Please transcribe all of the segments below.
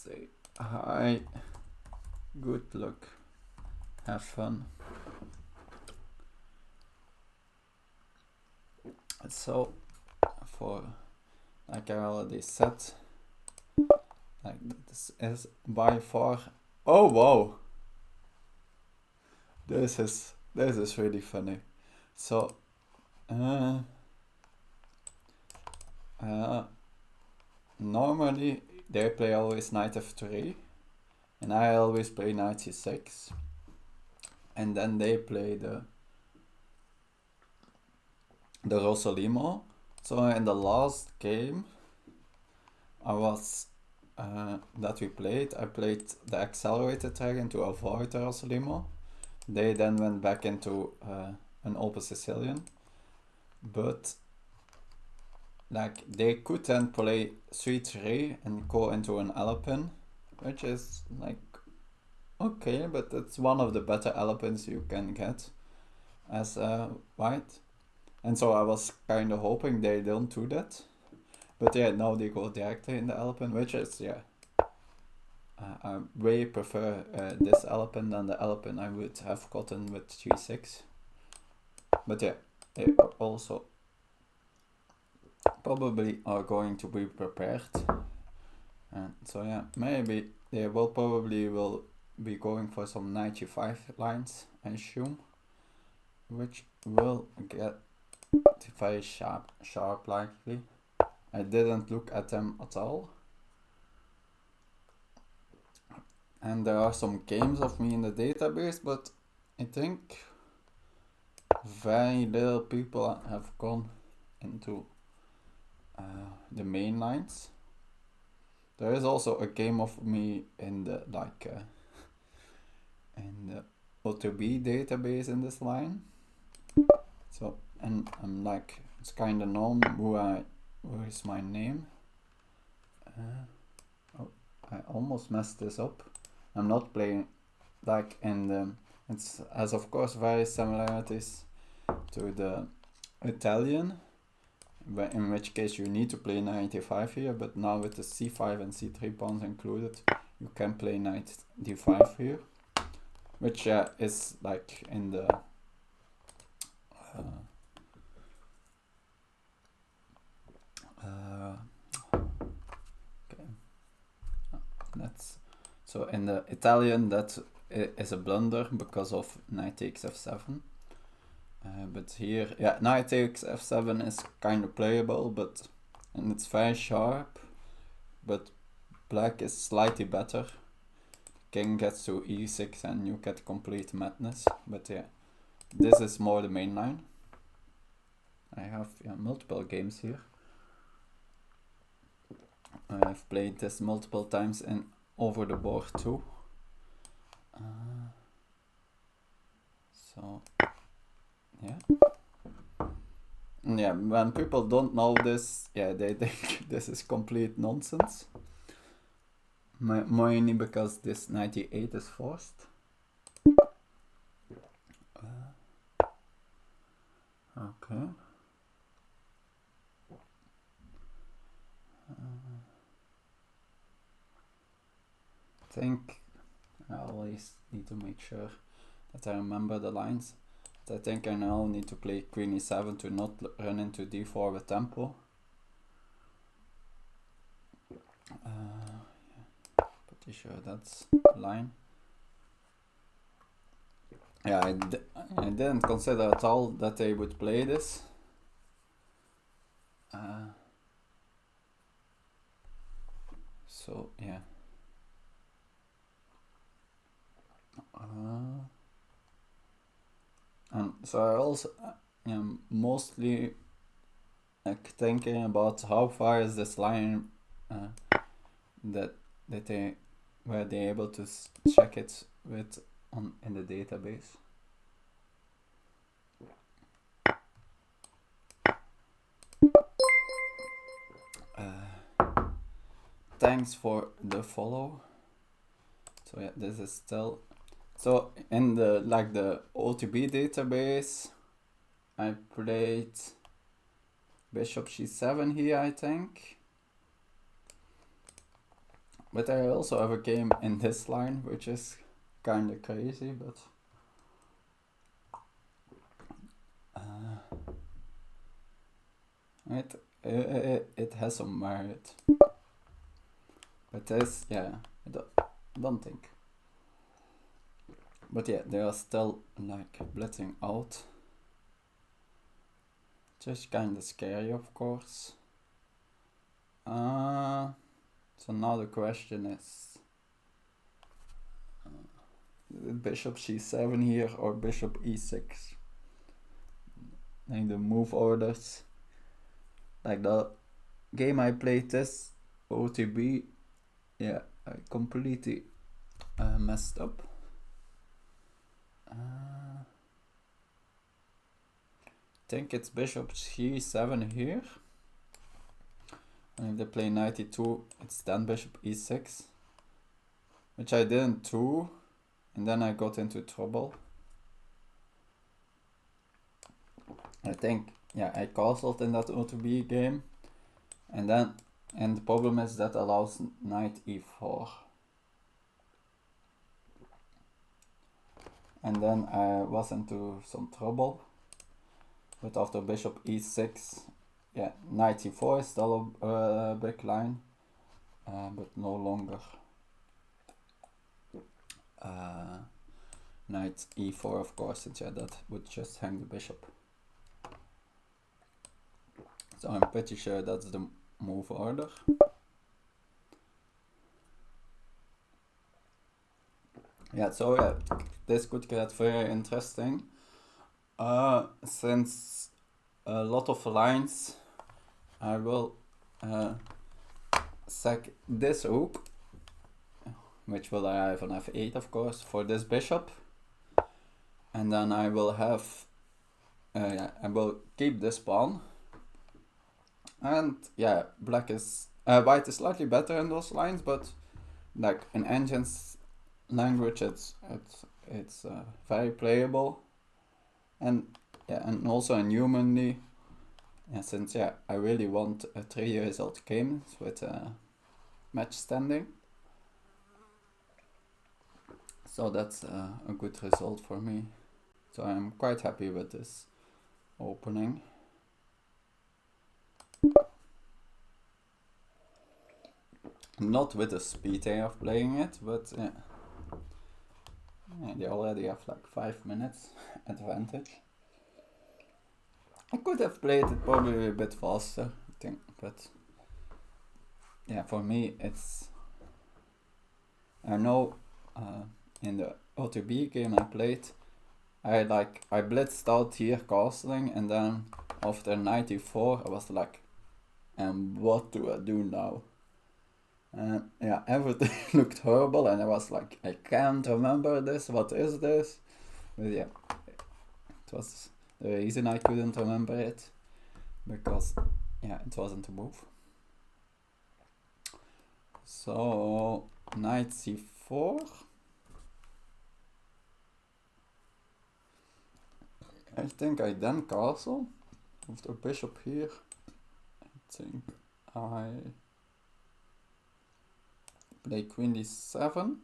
say hi, good luck, have fun. So for, like I already said, like this is by far, oh wow, this is really funny. So normally they play always knight f3 and I always play knight c6, and then they play the Rosolimo. So in the last game I played the accelerated dragon to avoid the Rosolimo. They then went back into an open Sicilian, but like they could then play c3 and go into an Alapin, which is like okay, but it's one of the better Alapins you can get as white. And so I was kind of hoping they don't do that. But yeah, now they go directly in the Alapin, which is, yeah. I way prefer this Alapin than the Alapin I would have gotten with g6. But yeah, they also probably are going to be prepared. And so yeah, maybe they will be going for some knight g5 lines, I assume. Which will get very sharp likely. I didn't look at them at all. And there are some games of me in the database, but I think very little people have gone into the main lines. There is also a game of me in the in the OTB database in this line. So, and I'm like, it's kind of known who is my name. Oh, I almost messed this up. I'm not playing like in the, it has of course very similarities to the Italian, in which case you need to play knight e5 here, but now with the c5 and c3 pawns included, you can play knight d5 here, which is like in the okay, that's so in the Italian that is a blunder because of knight takes f7. But here, yeah, knight takes f7 is kind of playable, and it's very sharp, but black is slightly better. King gets to e6 and you get complete madness. But yeah, this is more the main line. I have multiple games here. I've played this multiple times and over the board too. So yeah. Yeah, when people don't know this, yeah, they think this is complete nonsense. Mainly because this 98 is forced. Okay. I think I always need to make sure that I remember the lines. But I think I now need to play queen e7 to not run into d4 with tempo. Yeah, pretty sure that's the line. Yeah, I didn't consider at all that they would play this. So yeah. And so I also am mostly like thinking about how far is this line that they were they able to check it with in the database. Thanks for the follow. So yeah, this is still so in the the OTB database. I played bishop g7 here, I think. But I also have a game in this line, which is kinda crazy, but it has some merit. But this, yeah, I don't think. But yeah, they are still like blitzing out. Just kinda scary, of course. So now the question is, bishop c7 here or bishop e6? Like the move orders. Like the game I played this OTB, yeah, I completely messed up. I think it's bishop c7 here. And if they play knight e2, it's then bishop e6. Which I didn't do. And then I got into trouble. I think, yeah, I castled in that O2B game. And the problem is that allows knight e4. And then I was into some trouble. But after bishop e6, yeah, knight e4 is still a big line. But no longer knight e4, of course, since yeah, that would just hang the bishop. So I'm pretty sure that's the move order. Yeah, so yeah, this could get very interesting. Since a lot of lines, I will sack this rook, which will arrive on f8, of course, for this bishop. And then I will have, I will keep this pawn. And yeah, white is slightly better in those lines, but like in Engine's language, it's very playable. And yeah, and also in humanly, yeah, since yeah, I really want a 3-result game with match standing. So that's a good result for me. So I'm quite happy with this opening. Not with the speed they are playing it, but yeah, they already have like 5 minutes advantage. I could have played it probably a bit faster, I think, but yeah, for me it's, I know in the OTB game I played, I blitzed out here castling, and then after knight e4 I was like, and what do I do now? And yeah, everything looked horrible, and I was like, I can't remember this, what is this? But yeah, it was the reason I couldn't remember it, because yeah, it wasn't a move. So knight c4. I think I then castle with the bishop here. I think I play queen d7.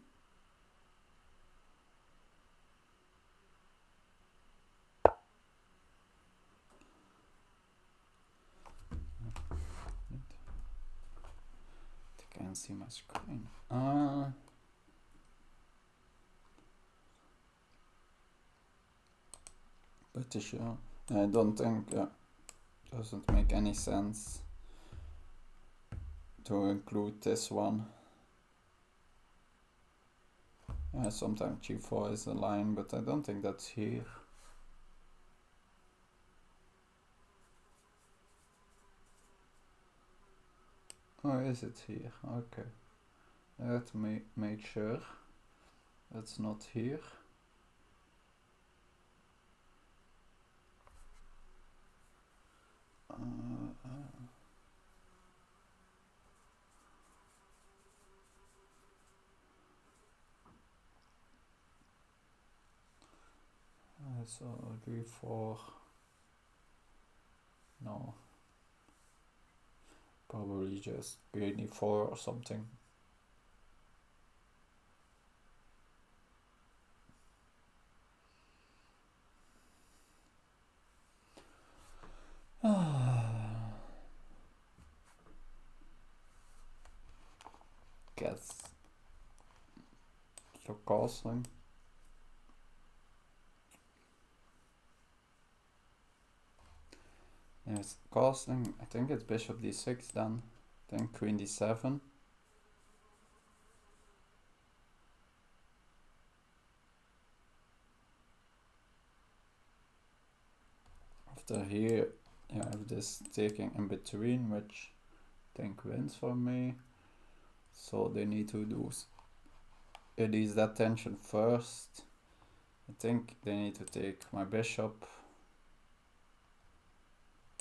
I can't see my screen. Pretty sure. I don't think doesn't make any sense to include this one. Sometimes g4 is a line, but I don't think that's here. Oh, is it here? Okay. Let me make sure that's not here. So g4, no, probably just queen e4 or something. So castling. Yes, castling. I think it's bishop d6 then. Then queen d7. After here, you have this taking in between, which I think wins for me. So they need to do release that tension first. I think they need to take my bishop.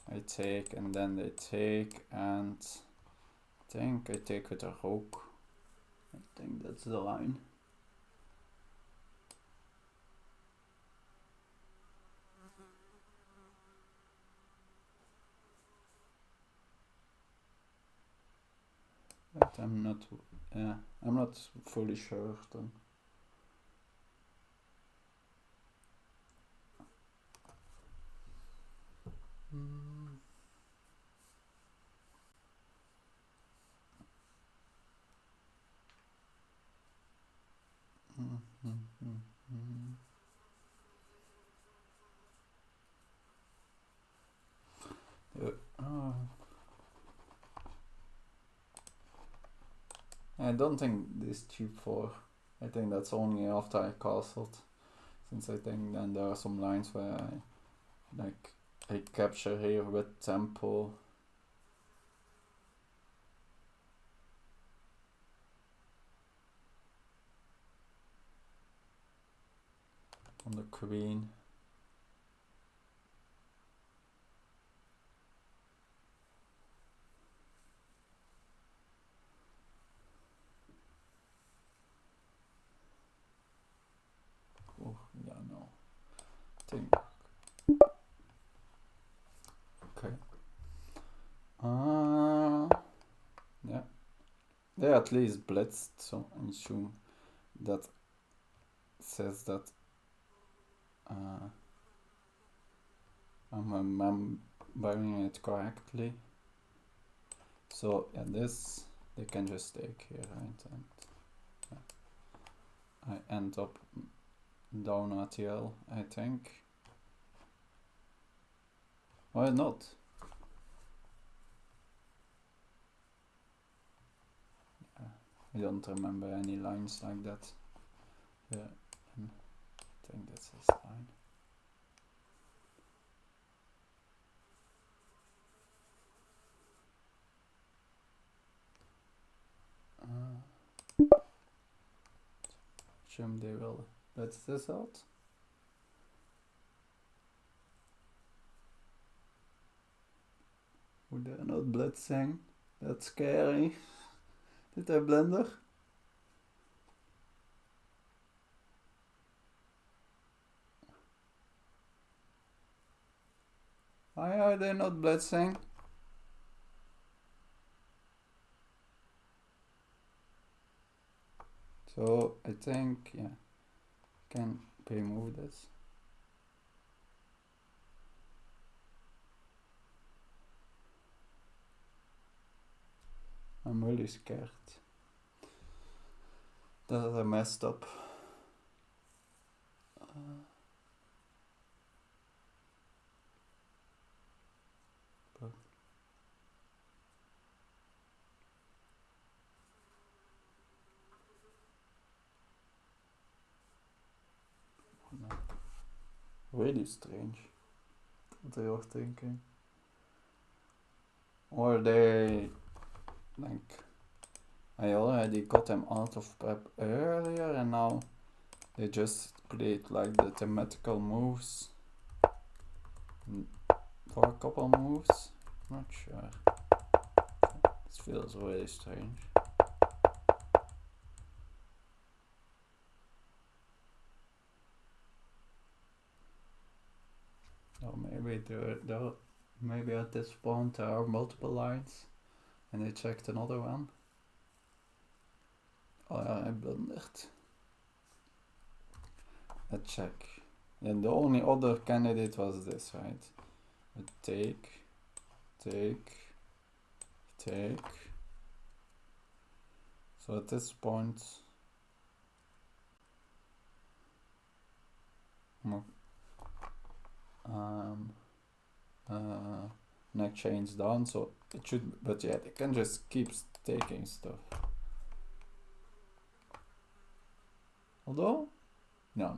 I take and then they take, and I think I take with a rook. I think that's the line. But I'm not fully sure then. I don't think this cheap 4. I think that's only after I castled, since I think then there are some lines where I capture here with tempo. On the queen. Oh, yeah, no. I think. Okay. Yeah. They at least blitzed, so I assume that says that I'm remembering it correctly. So yeah, this they can just take here, right? And yeah. I end up down RTL, I think. Why not? I don't remember any lines like that. Yeah, and I think that's his line. Assume they will let this out. Oh, they're not blitzing. That's scary. Did I blunder? Why are they not blitzing? So I think, yeah, can remove this. I'm really scared that I messed up. Really strange what they are thinking. Or they, like, I already got them out of prep earlier and now they just played like the thematical moves for a couple moves. Not sure. This feels really strange. Or maybe maybe at this point there are multiple lines and they checked another one. Oh yeah, I blundered. Let's check. And the only other candidate was this, right? Take. So at this point neck chains down, so it should, but yeah, they can just keep taking stuff. Although, no.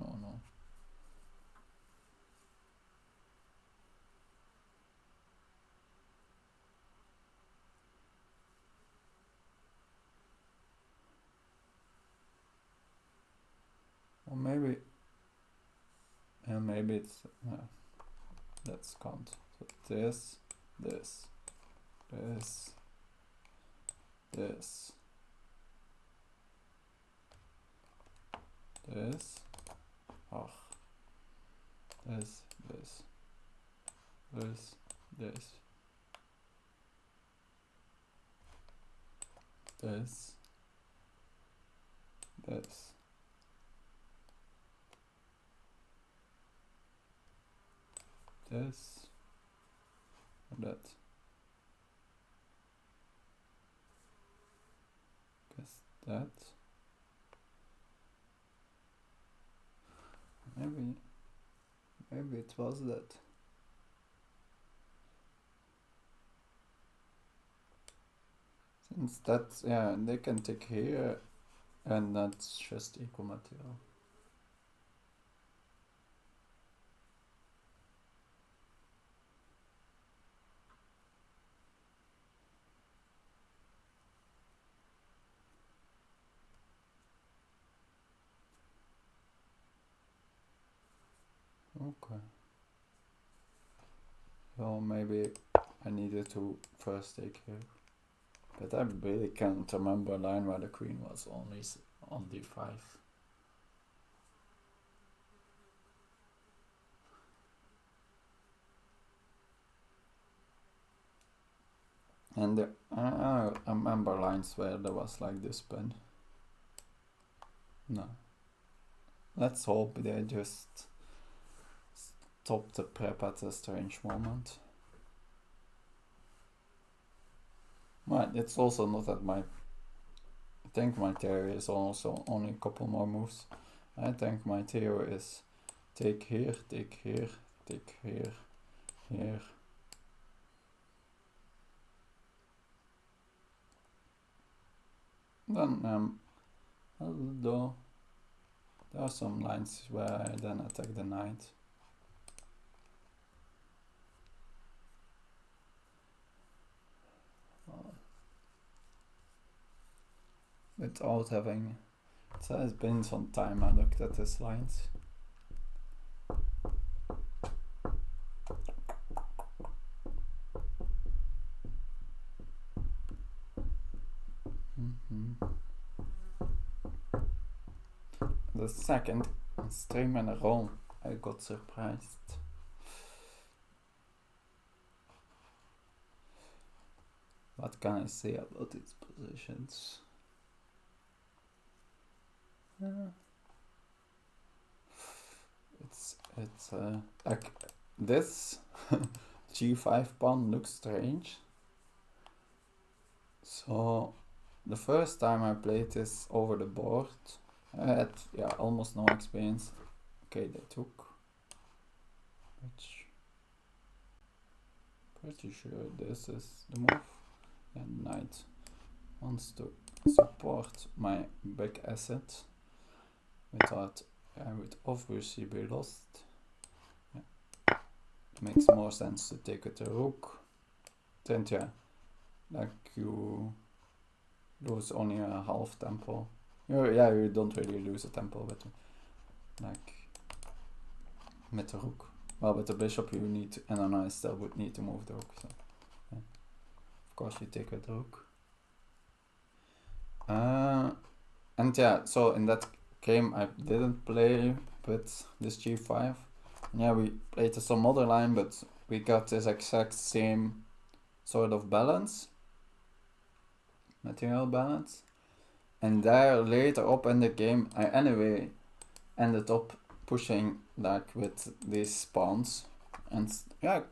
Or maybe, and maybe it's, let's count. So this, this, this, this, this, oh, this, this, this, this, this, this, this, and that. Guess that. Maybe it was that. Since that's, yeah, they can take here, and that's just equal material. Okay. So maybe I needed to first take here. But I really can't remember a line where the queen was only on d5. And I remember lines where there was like this pen. No. Let's hope they just stop the prep at a strange moment. Right, it's also not that I think my theory is also only a couple more moves. I think my theory is take here, take here, take here, here. Then, although there are some lines where I then attack the knight. Without having, it has been some time I looked at these lines. The second stream in a row, I got surprised. What can I say about these positions? It's like this g5 pawn looks strange. So the first time I played this over the board, I had almost no experience. Okay, they took, which pretty sure this is the move. And knight wants to support my big asset. Without, I would obviously be lost. Yeah. It makes more sense to take with the rook. Then like you lose only a half tempo. You don't really lose a tempo, but like with the rook. Well, with the bishop you need to, and then I still would need to move the rook. So yeah. Of course you take with the rook. And yeah, so in that game I didn't play with this g5. Yeah, we played some other line, but we got this exact same sort of balance, material balance. And there later up in the game I anyway ended up pushing like with these pawns, and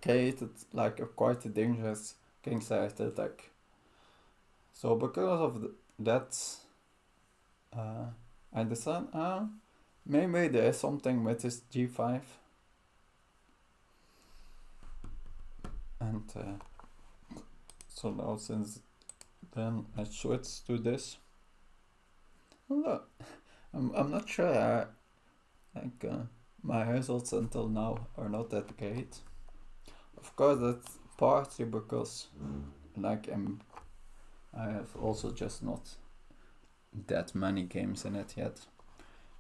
created like quite a dangerous kingside attack. So because of that, I decided Maybe there is something with this g5. And so now since then I switch to this. Look, I'm not sure. My results until now are not that great. Of course, that's partly because I have also just not that many games in it yet.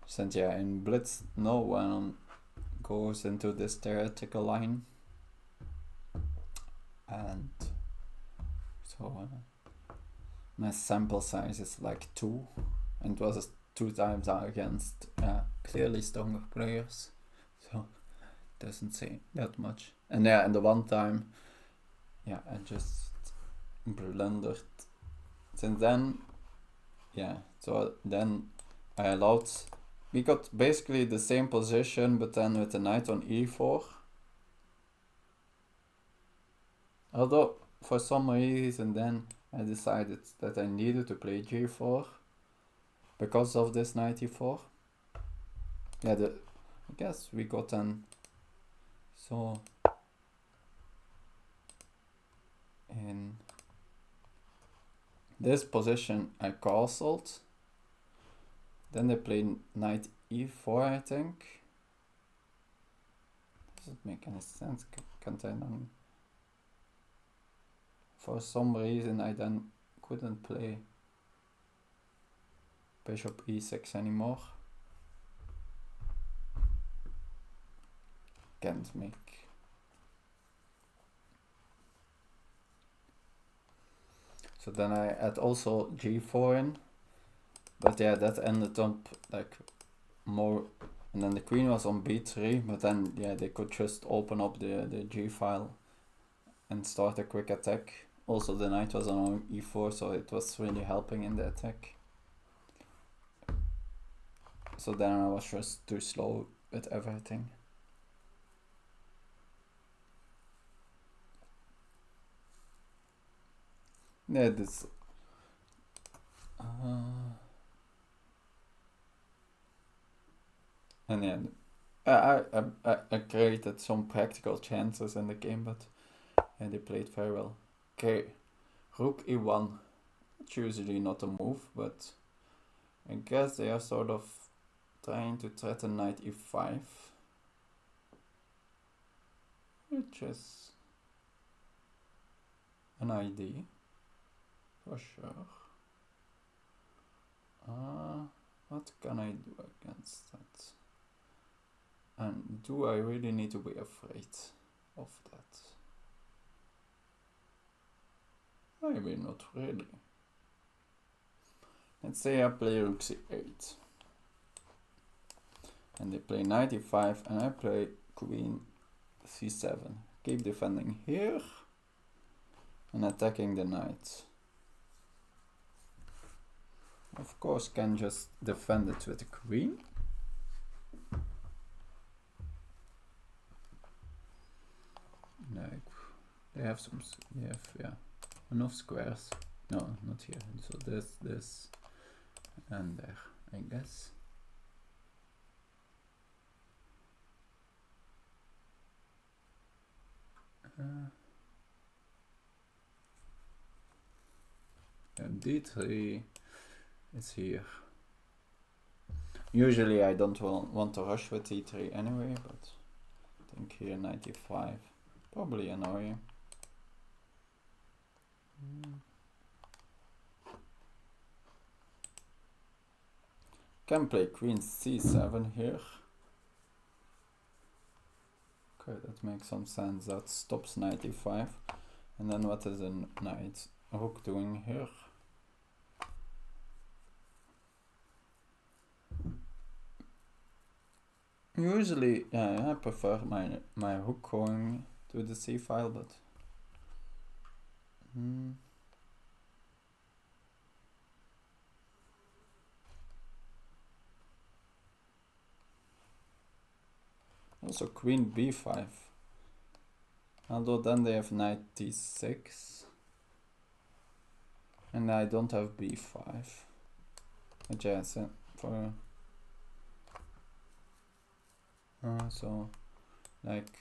Since in Blitz no one goes into this theoretical line, and so my sample size is like 2, and it was 2 times against clearly stronger players, so doesn't say that much. And and the one time I just blundered. Since then so then I allowed, we got basically the same position, but then with the knight on e4. Although for some reason then I decided that I needed to play g4 because of this knight e4. I guess we got then, so in this position I castled, then they played knight e4, I think. Does it make any sense? Can't I then? For some reason I then couldn't play bishop e6 anymore. Can't make. So then I had also g4 in, but that ended up like more, and then the queen was on b3, but then they could just open up the g file and start a quick attack. Also the knight was on e4, so it was really helping in the attack. So then I was just too slow with everything. This and I created some practical chances in the game, but they played very well. Okay, rook e1. It's usually not a move, but I guess they are sort of trying to threaten knight e5, which is an idea for sure. What can I do against that? And do I really need to be afraid of that? Maybe not really. Let's say I play rook c8. And they play knight e5 and I play queen c7. Keep defending here and attacking the knight. Of course, can just defend it with the queen. Like, they have enough squares. No, not here. So this, and there, I guess. And d3 is here. Usually I don't want to rush with d3 anyway, but I think here knight e5 probably annoying. Can play queen c7 here. Okay, that makes some sense. That stops knight e5. And then what is a knight rook doing here? Usually, I prefer my rook going to the c file, but also queen b5. Although then they have knight d6, and I don't have b5. But yeah, so for So like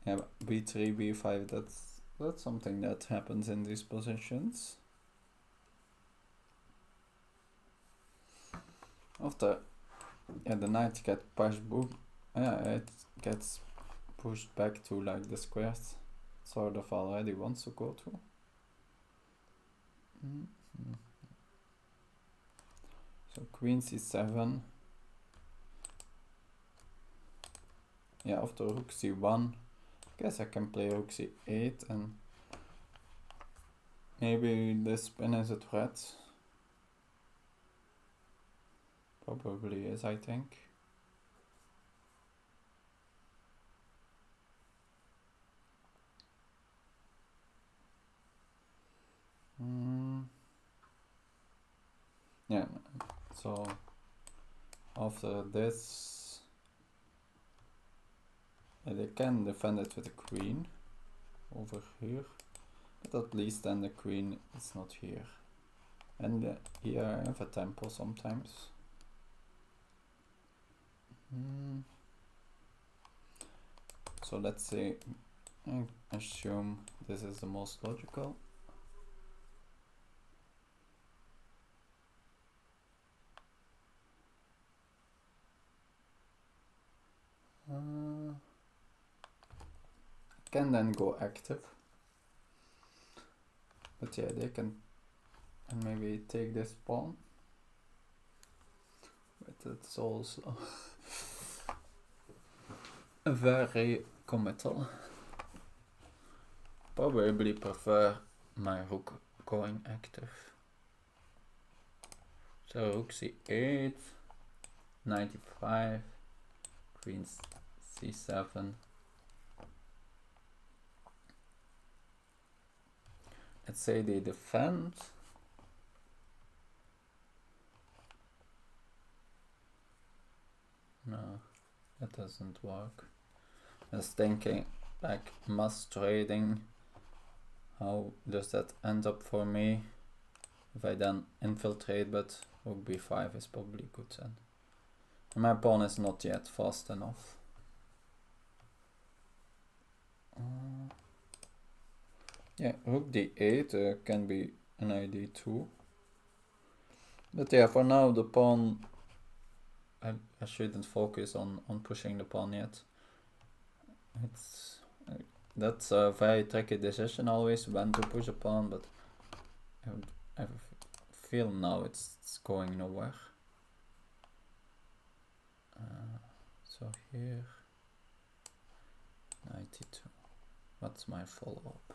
yeah, b3, b5. That's something that happens in these positions. After the knight gets pushed, it gets pushed back to like the squares sort of already wants to go to. So queen c7. Yeah, after rook c1, guess I can play rook c8 and maybe this spin is a threat. Probably is, I think. Yeah, so after this, they can defend it with the queen over here, but at least then the queen is not here. And here I have a tempo sometimes. So let's say I assume this is the most logical. Can then go active, but yeah, they can and maybe take this pawn, but it's also very committal. Probably prefer my rook going active. So rook c8, 95, queen c7. Let's say they defend. No, that doesn't work. I was thinking like mass trading. How does that end up for me if I then infiltrate, but rook b5 is probably good then. And my pawn is not yet fast enough. Yeah, rook d8 can be an idea too. But yeah, for now the pawn, I shouldn't focus on pushing the pawn yet. That's a very tricky decision always when to push a pawn, but I feel now it's going nowhere. So here, 92. What's my follow-up?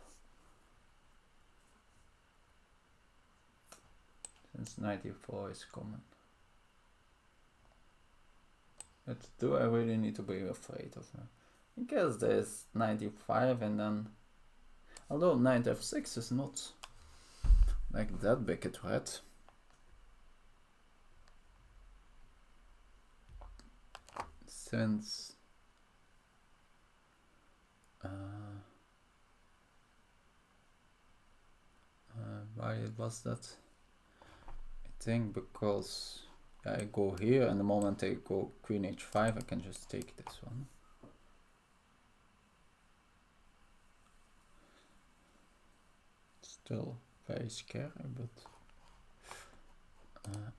Since 94 is common. But do I really need to be afraid of her? I guess there's 95 and then... Although knight f6 is not like that big a threat. Since... why was that? I think because I go here and the moment I go queen h5 I can just take this one. Still very scary, but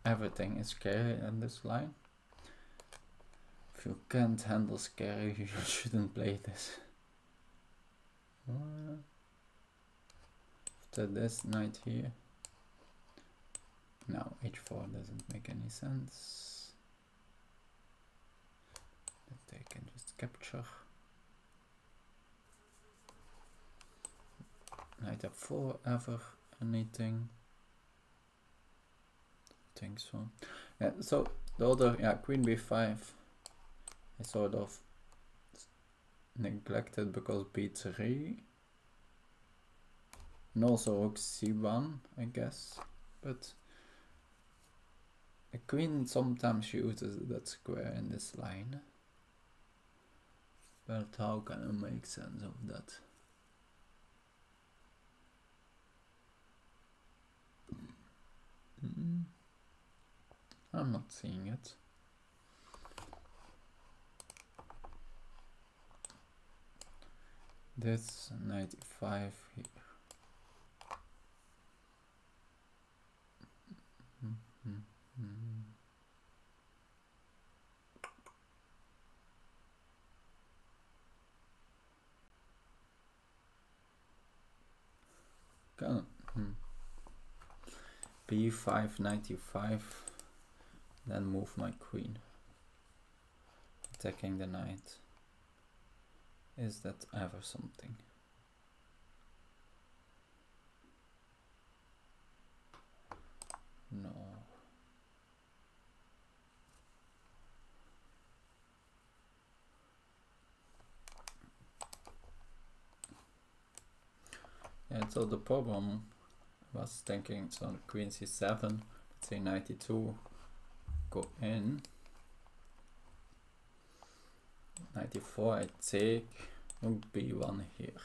everything is scary in this line. If you can't handle scary, you shouldn't play this. After this knight here. Now h4 doesn't make any sense. That they can just capture. Knight f4 ever anything? I think so. Yeah, so the other, yeah, queen b5 is sort of neglected because b3 and also rook c1, I guess, but the queen sometimes uses that square in this line, but how can I make sense of that? I'm not seeing it. this 95 here. B5 95, then move my queen, attacking the knight. Is that ever something? No. Yeah, so the problem was thinking, so the queen c7, let's say 92, go in. 94 I take, rook b1 here.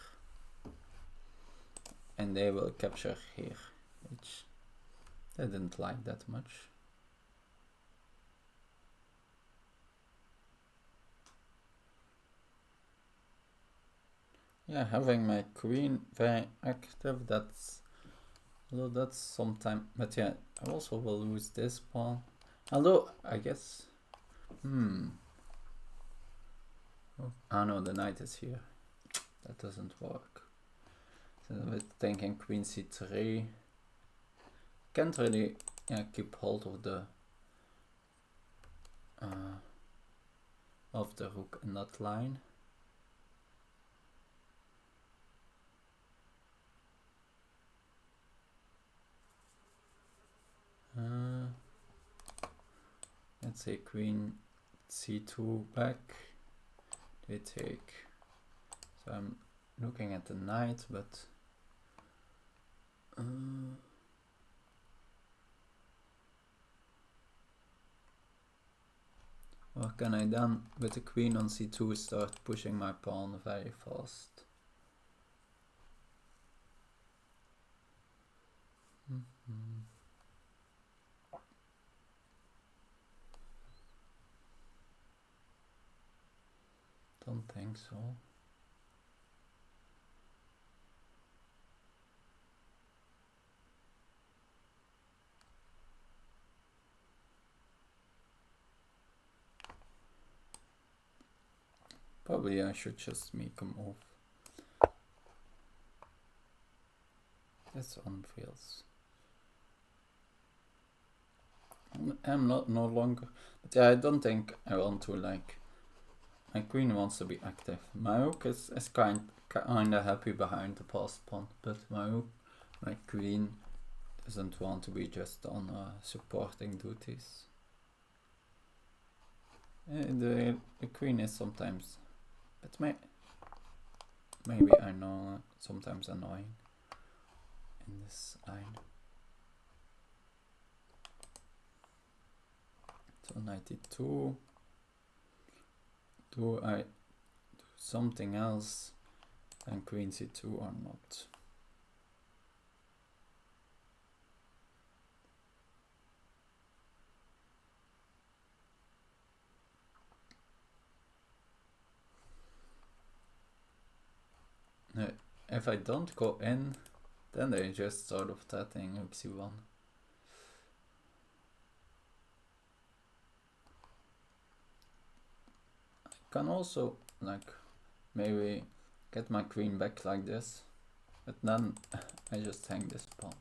And they will capture here, which I didn't like that much. Yeah, having my queen very active, that's sometime, but yeah, I also will lose this pawn. Although, I guess, oh no, the knight is here. That doesn't work. So I'm thinking queen c3. Can't really keep hold of the rook in that line. Let's say queen c2 back. They take. So I'm looking at the knight, but what can I then with the queen on c2 start pushing my pawn very fast? Don't think so. Probably I should just make a move. This one feels. I'm not no longer, but yeah, I don't think I want to like. My queen wants to be active. My rook is kinda happy behind the passed pawn, but my queen doesn't want to be just on supporting duties. The queen is sometimes, but maybe I know sometimes annoying in this line. So 92. Do I do something else than queen c2 or not? If I don't go in, then they just sort of threatening rook c1. Can also like maybe get my queen back like this, but then I just hang this pawn,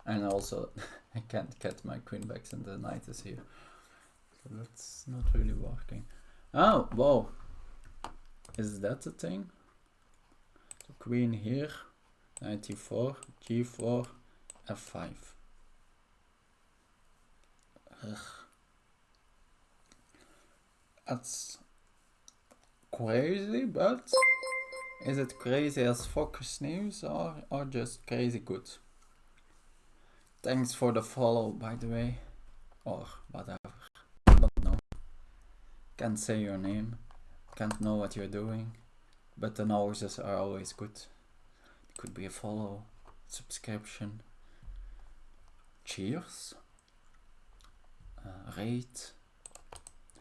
and also I can't get my queen back since the knight is here, so that's not really working. Oh, whoa, is that the thing? The queen here, 94, g4, f5. Ugh. That's crazy, but is it crazy as Focus News or just crazy good? Thanks for the follow, by the way, or whatever. Don't know. Can't say your name. Can't know what you're doing. But the noises are always good. It could be a follow, subscription, cheers, rate.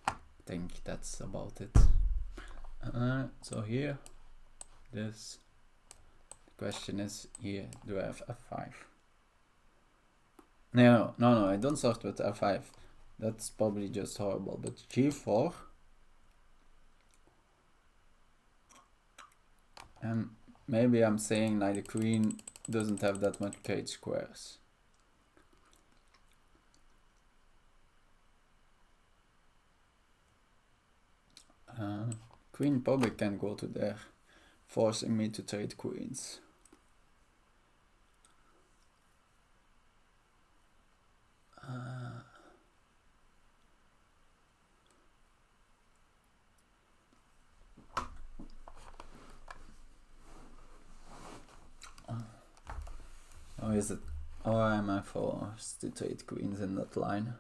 I think that's about it. So here, this. The question is here, do I have f5? No, I don't start with f5. That's probably just horrible, but g4. And maybe I'm saying like the queen doesn't have that much cage squares. Queen probably can go to there, forcing me to trade queens. Or is it, or am I forced to trade queens in that line?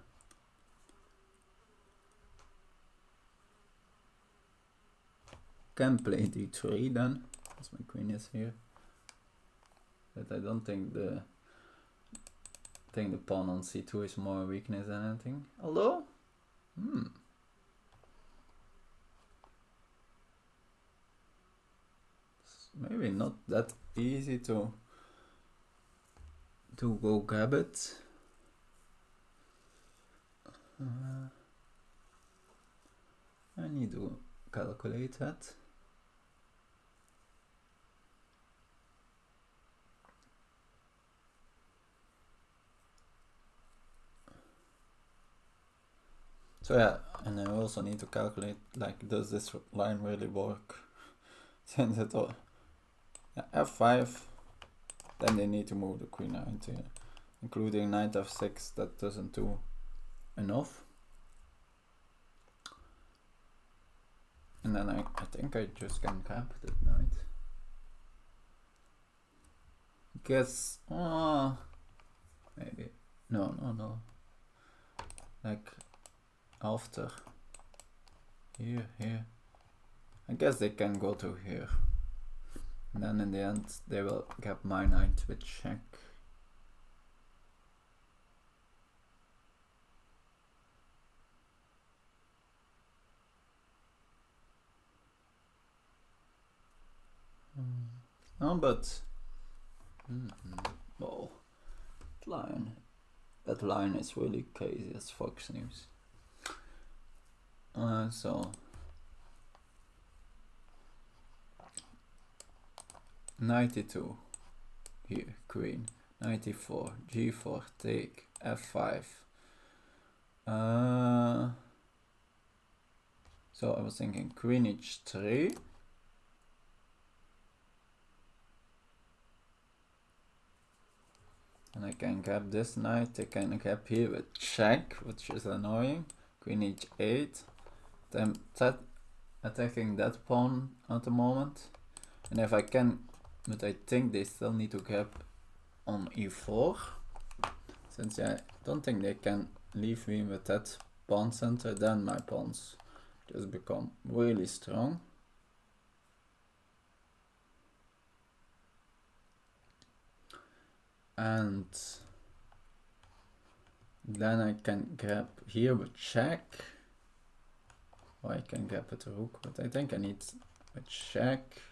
Can play d3 then, as my queen is here. But I don't think the pawn on c2 is more weakness than anything. Although, it's maybe not that easy to go grab it. I need to calculate that. So yeah, and I also need to calculate, like, does this line really work? Since it all, yeah, f5, then they need to move the queen out here, including knight f6. That doesn't do enough. And then I think I just can cap that knight. Guess, maybe, no. Like, after, here. I guess they can go to here. And then in the end, they will cap my knight with check. No, but oh, that line is really crazy as Fox News. So 92 here, queen, 94, g4, take, f5. So I was thinking queen h3. And I can grab this knight, I can grab here with check, which is annoying. Queen h8. Then attacking that pawn at the moment. And if I can, but I think they still need to grab on e4. Since I don't think they can leave me with that pawn center, then my pawns just become really strong. And then I can grab here with check. Or I can grab with the rook, but I think I need a check.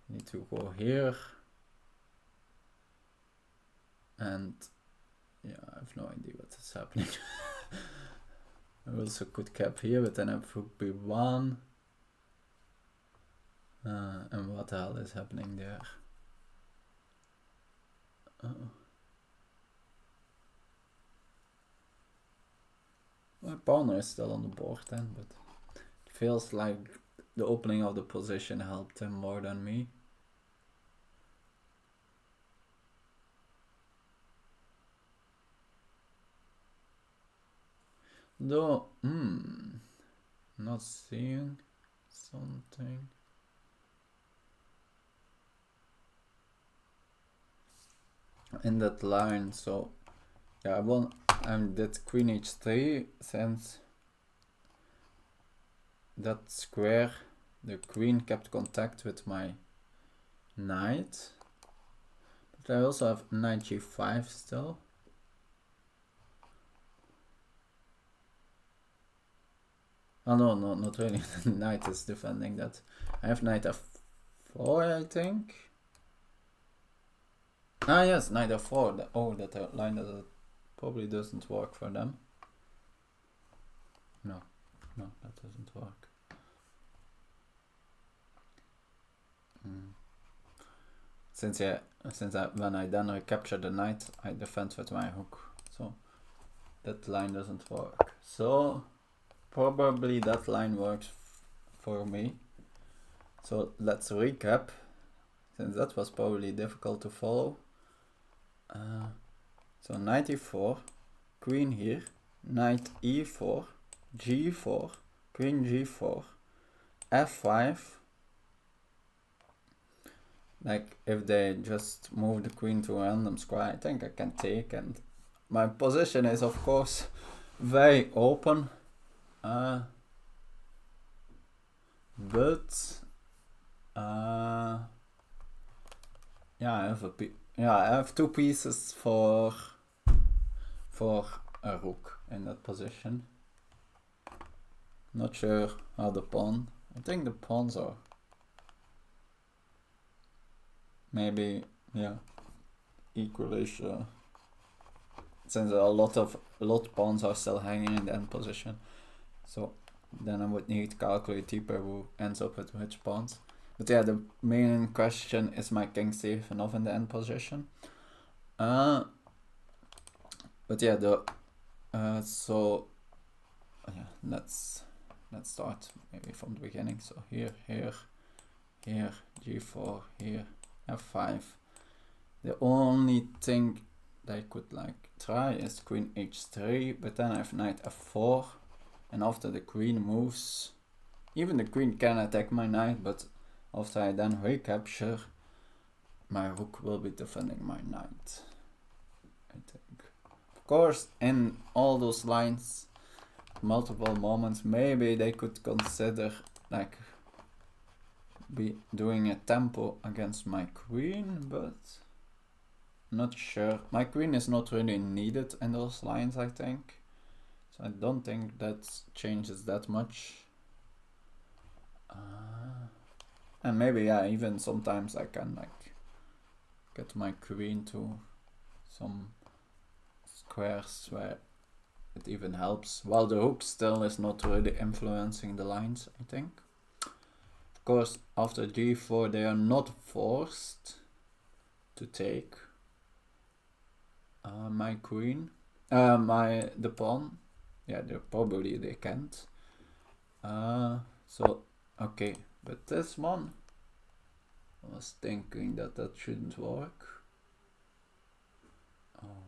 Need to go here. And yeah, I have no idea what is happening. I also could cap here, but then I have rook b1. And what the hell is happening there? My pawn is still on the board then, but it feels like the opening of the position helped him more than me. Though, not seeing something. In that line, so yeah, I did queen h3 since that square, the queen kept contact with my knight. But I also have knight g5 still. Oh no, not really. Knight is defending that. I have knight f4, I think. Ah yes, knight f4. Oh, that line that probably doesn't work for them. No, that doesn't work. Since when I then recapture the knight, I defend with my rook. So that line doesn't work. So probably that line works for me. So let's recap, since that was probably difficult to follow. So knight e4, queen here, knight e4, g4, queen g4, f5. Like if they just move the queen to a random square, I think I can take, and my position is of course very open. But yeah, I have two pieces for a rook in that position. Not sure how the pawn. I think the pawns are maybe, yeah, equally sure. Since a lot of pawns are still hanging in the end position, so then I would need to calculate deeper who ends up with which pawns. But yeah, the main question is my king safe enough in the end position. But yeah, so yeah, let's start maybe from the beginning. So here, g4, here, f5. The only thing that I could like try is queen h3, but then I have knight f4, and after the queen moves, even the queen can attack my knight, but after I then recapture, my rook will be defending my knight, I think. Of course, in all those lines, multiple moments, maybe they could consider like be doing a tempo against my queen, but not sure. My queen is not really needed in those lines, I think. So I don't think that changes that much. And maybe, yeah, even sometimes I can like get my queen to some squares where it even helps, while the rook still is not really influencing the lines, I think. Of course, after g4 they are not forced to take my queen, the pawn. Yeah, they can't. So okay, but this one, I was thinking that shouldn't work. Oh,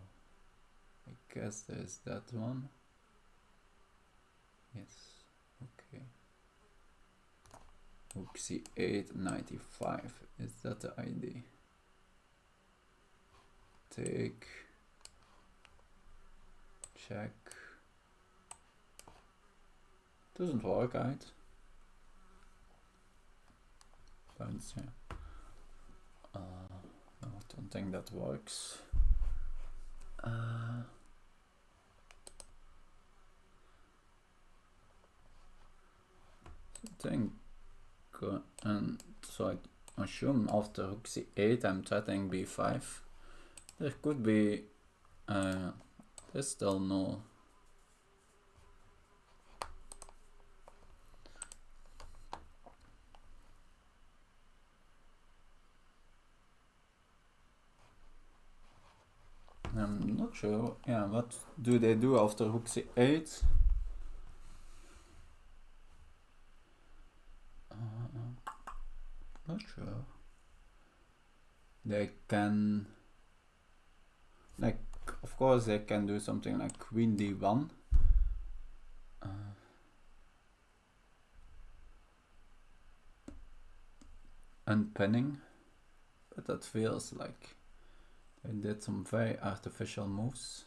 I guess there's that one. Yes, okay. Rook c8, 95. Is that the idea? Take, check. Doesn't work, right? Bounce, yeah. No, I don't think that works. I think, and so I assume after rook c8 I'm threatening b5. There could be, there's still no. I'm not sure. Yeah, what do they do after rook c8? Not sure. They can, like, of course they can do something like queen d1. Unpinning, but that feels like they did some very artificial moves.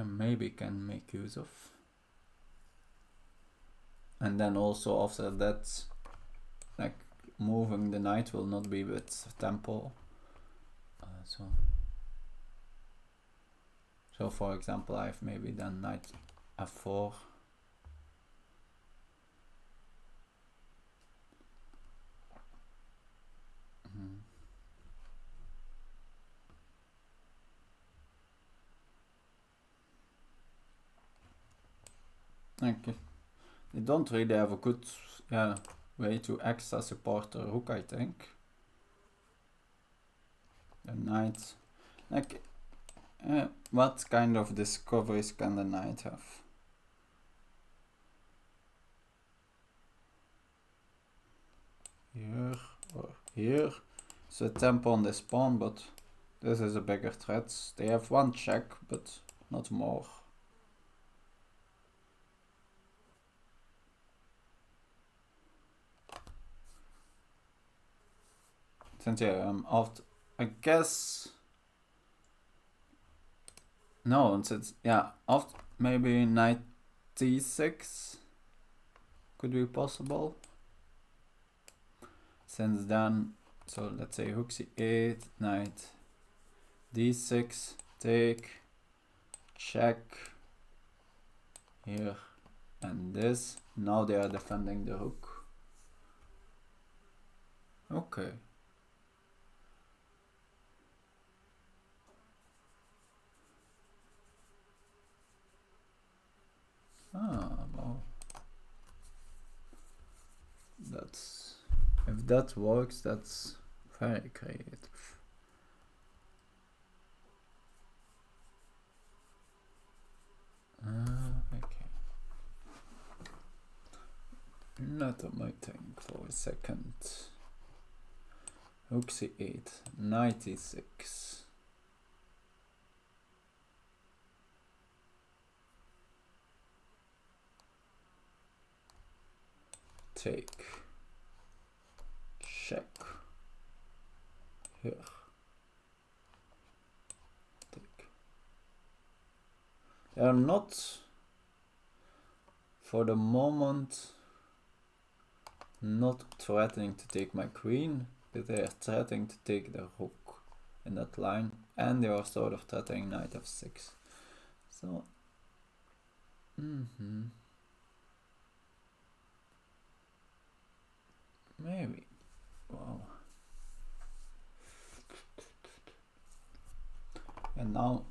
Maybe can make use of. And then also after that, like, moving the knight will not be with tempo. So for example, I have maybe then knight f4, like they don't really have a good way to extra support the rook, I think. The knight, like what kind of discoveries can the knight have? Here or here. So tempo on this pawn, but this is a bigger threat. They have one check, but not more. Since after, I guess. No, it's after maybe knight d6 could be possible. Since then, so let's say rook c8, knight d6, take, check, here, and this. Now they are defending the rook. Okay. Well, that's, if that works, that's very creative. Okay. Let me think for a second. Rook c8, knight e6. Take, check, here, take. They are not, for the moment, not threatening to take my queen, but they are threatening to take the rook in that line, and they are sort of threatening knight f6. So, maybe. Wow. And now,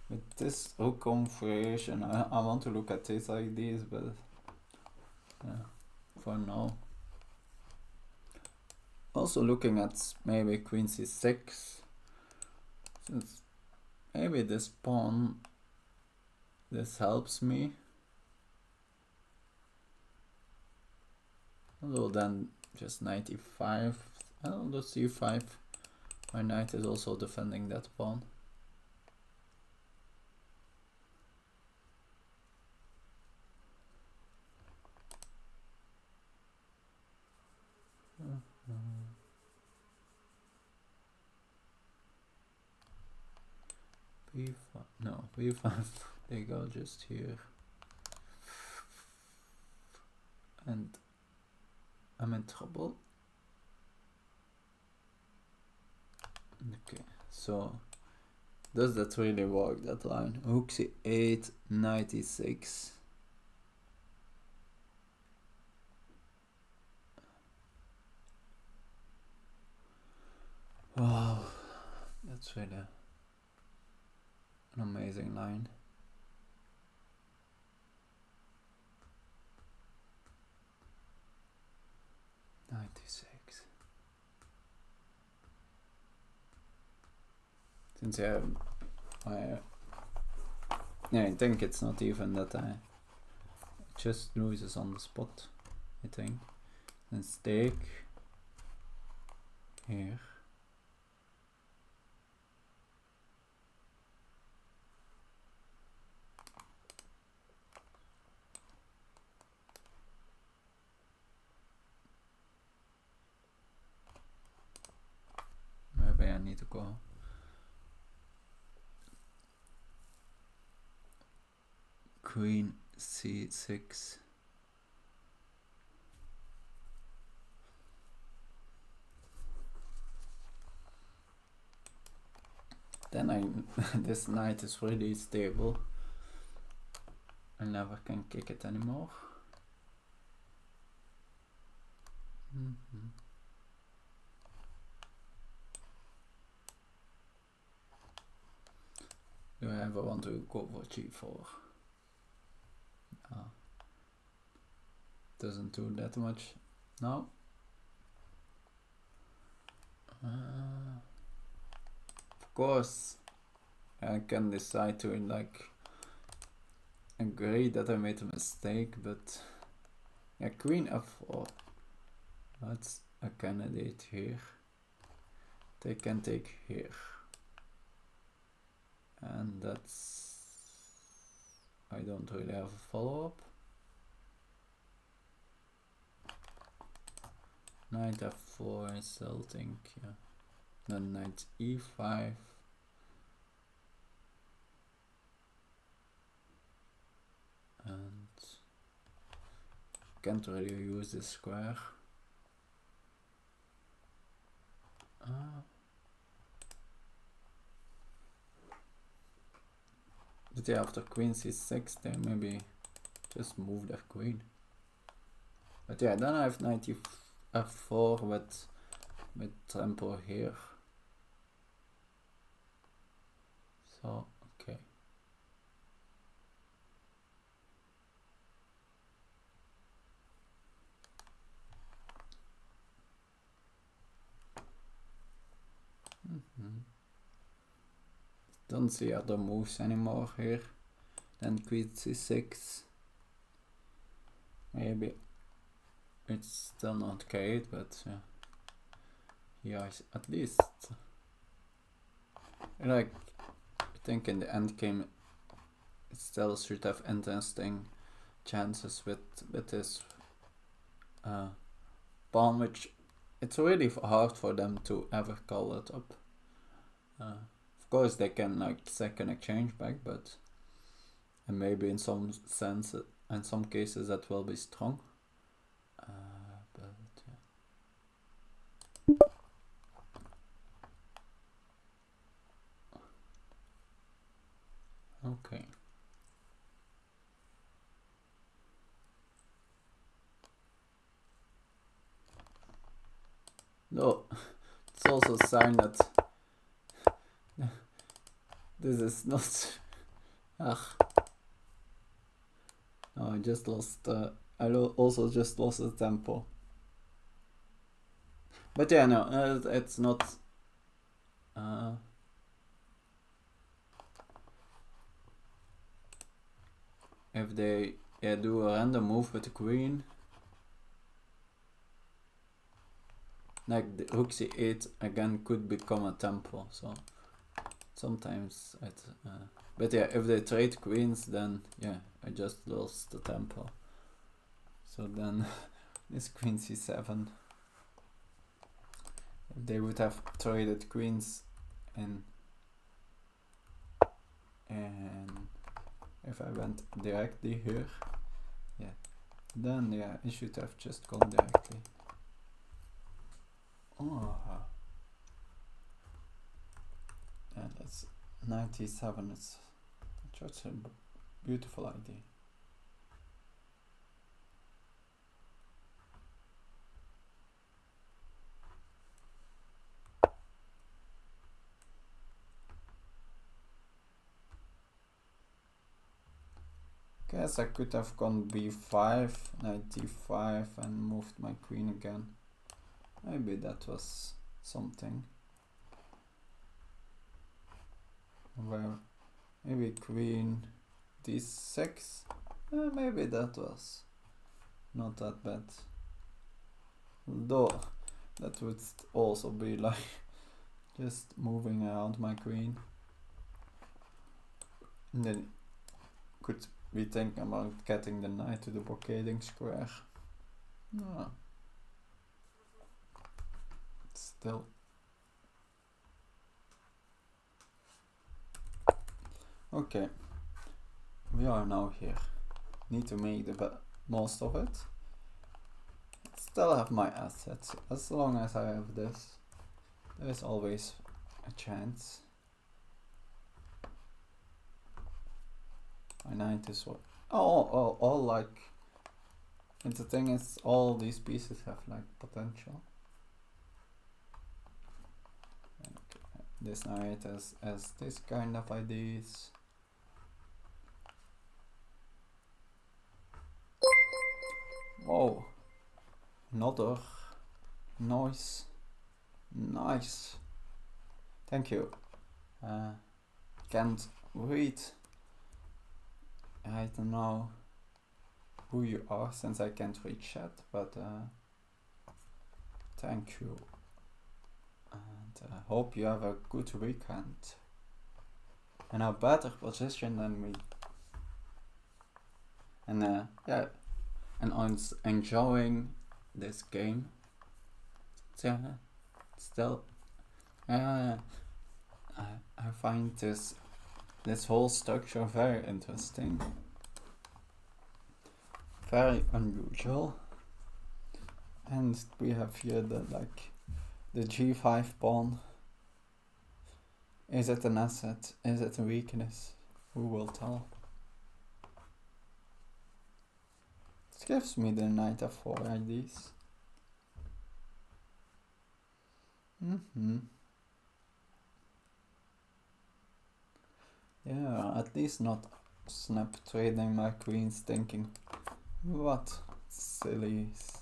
with this rook configuration, I want to look at these ideas, but for now. Also looking at maybe queen c6, since maybe this pawn, this helps me. Although then just knight e5, I'll do c5. My knight is also defending that pawn. b5, no, b5, they go just here. And I'm in trouble. Okay, so does that really work, that line? Rook c8, knight e6. Wow, that's really an amazing line. Knight e6. Since I think it's not even that I just loses on the spot, I think. And stake here. Maybe I need to go. Queen c6. Then this knight is really stable. I never can kick it anymore. Do I ever want to go for g4? doesn't do that much now. Of course, I can decide to like agree that I made a mistake, but yeah, Queen F4. That's a candidate here. They can take here, and that's, I don't really have a follow-up. Knight F4, I still think, yeah. Then Knight E5. And can't really use this square. But yeah, after Queen C6, they maybe just move their queen. But yeah, then I have Knight F4 with tempo here. So, okay. Don't see other moves anymore here. Then Queen C6. Maybe it's still not great, but yeah. Yeah, at least like I think in the end game it still should have interesting chances with this pawn, which it's really hard for them to ever call it up. Of course they can like second exchange back, but and maybe in some sense, in some cases that will be strong. But yeah. Okay. No, it's also a sign that this is not. No, I just lost. I also just lost the tempo. But yeah, no, it's not. If they do a random move with the queen, like the rook c8 again could become a tempo. So sometimes it. But yeah, if they trade queens, then yeah, I just lost the tempo. So then this queen c7. If they would have traded queens and if I went directly here, yeah, then yeah, I should have just gone directly. Oh, yeah, that's 97. It's such a beautiful idea. Guess I could have gone b5, knight d5 and moved my queen again. Maybe that was something. Where maybe queen d6. Maybe that was not that bad. Though that would also be like just moving around my queen. And then could be thinking about getting the knight to the blockading square. No. Still. Okay. We are now here. Need to make the most of it. Still have my assets. As long as I have this, there's always a chance. My knight is what? All like. And the thing is, all these pieces have like potential. Okay. This knight has this kind of ideas. Whoa, another noise. Nice. Thank you. Can't read. I don't know who you are since I can't read chat, but thank you. And hope you have a good weekend. In a better position than me. And yeah, and I'm enjoying this game. So, still, I find this whole structure very interesting, very unusual. And we have here the g5 pawn. Is it an asset? Is it a weakness? Who will tell? It gives me the knight f4 IDs. Yeah, at least not snap trading my queens thinking, what sillies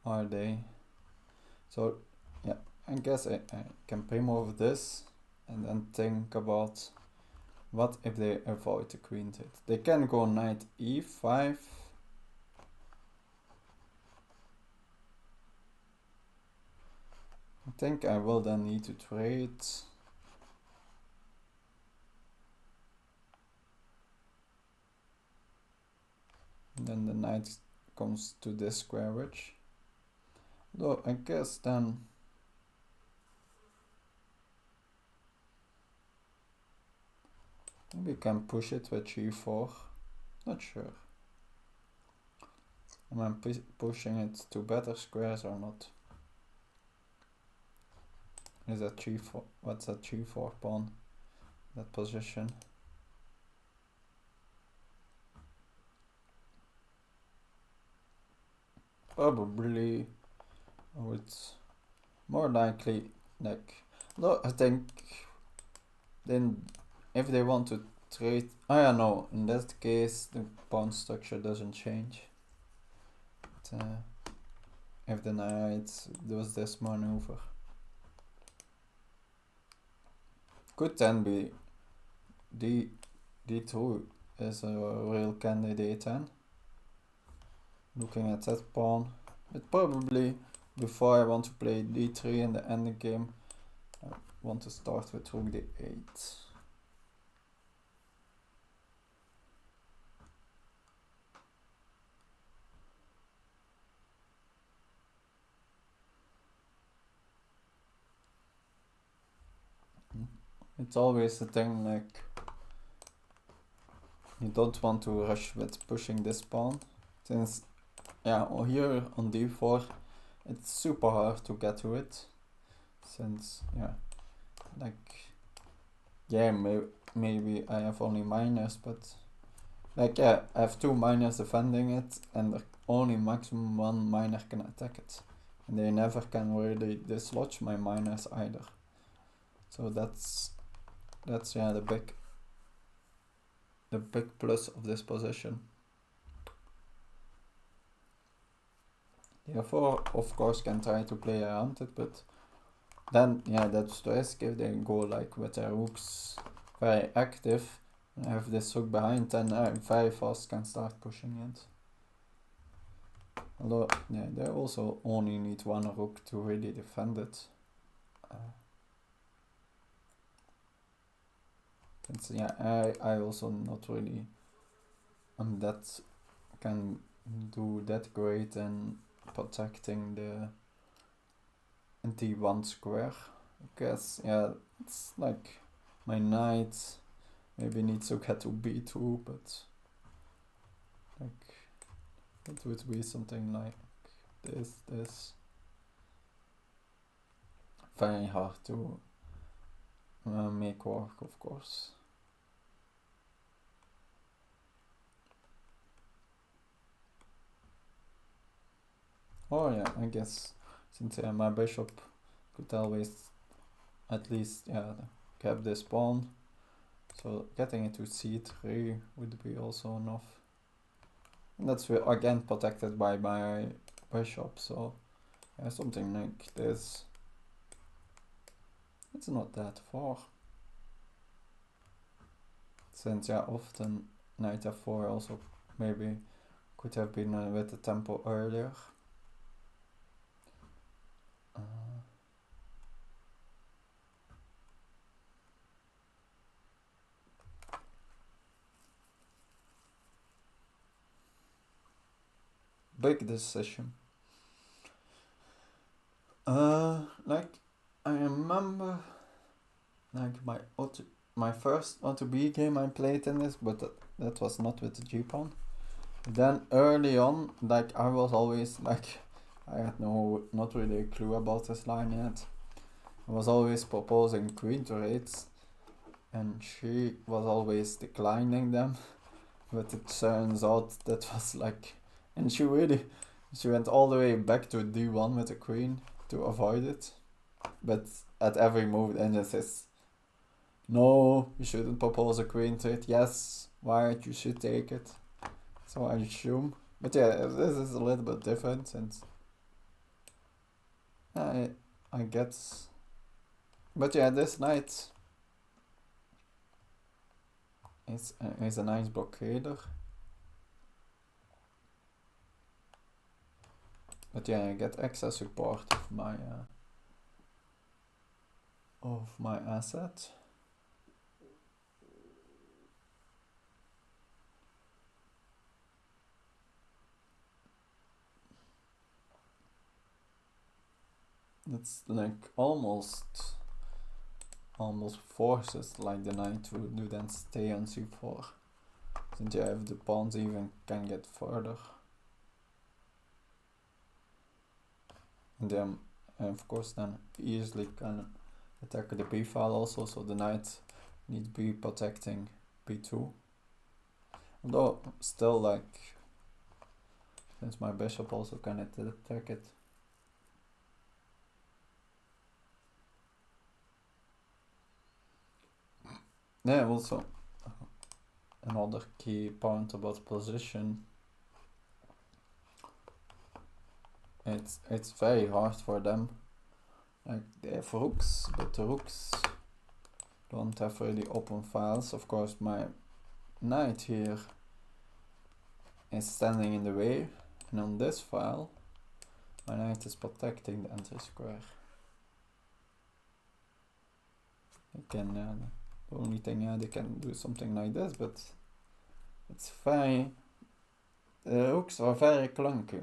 are they? So yeah, I guess I can pre-move this and then think about what if they avoid the queen hit. They can go knight e5. I think I will then need to trade. And then the knight comes to this square edge. Though I guess then maybe we can push it with g4. Not sure. Am I pushing it to better squares or not? Is that g4? What's that g4 pawn? That position. Probably, or it's more likely no, I think then if they want to trade, I don't know, in that case the pawn structure doesn't change. But, if the knight does this maneuver, could then be d2 is a real candidate then. Looking at that pawn, but probably before I want to play d3 in the endgame, I want to start with rook d8. It's always a thing like you don't want to rush with pushing this pawn, since yeah, here on d4 it's super hard to get to it, since yeah, yeah, maybe I have only minors, but yeah, I have 2 minors defending it and only maximum 1 minor can attack it, and they never can really dislodge my minors either. So that's yeah, the big plus of this position. Therefore, of course, can try to play around it, but then yeah, that's the risk if they go like with their rooks very active and have this rook behind, then I very fast can start pushing it. Although yeah, they also only need 1 rook to really defend it. Since yeah, I also not really that can do that great in protecting the d1 square. I guess yeah, it's like my knight maybe needs to get to b2, but it would be something like this. Very hard to make work, of course. Oh yeah, I guess since my bishop could always at least cap this pawn, so getting it to c3 would be also enough. And that's again protected by my bishop, so yeah, something like this. It's not that far. Since yeah, often knight f4 also maybe could have been with the tempo earlier. Big decision. Like I remember, like my first OTB game I played in this, but that was not with the G-pawn. Then early on, like I was always like, I had not really a clue about this line yet. I was always proposing queen to rates, and she was always declining them. But it turns out that was like, and she went all the way back to d1 with the queen to avoid it. But at every move, then it says, no, you shouldn't propose a queen to it. Yes, why you should take it. So I assume. But yeah, this is a little bit different since I guess. But yeah, this knight is a nice blockader. But yeah, I get extra support of my asset. It's like almost forces like the knight to do then stay on c4. Since yeah, if the pawns even can get further. And then of course then easily can attack the b file also, so the knight needs to be protecting b2. Although still like, since my bishop also can attack it. Yeah, also another key point about position. It's very hard for them. Like they have rooks, but the rooks don't have really open files. Of course, my knight here is standing in the way, and on this file, my knight is protecting the entry square. They can, the only thing, they can do something like this, but it's very. The rooks are very clunky.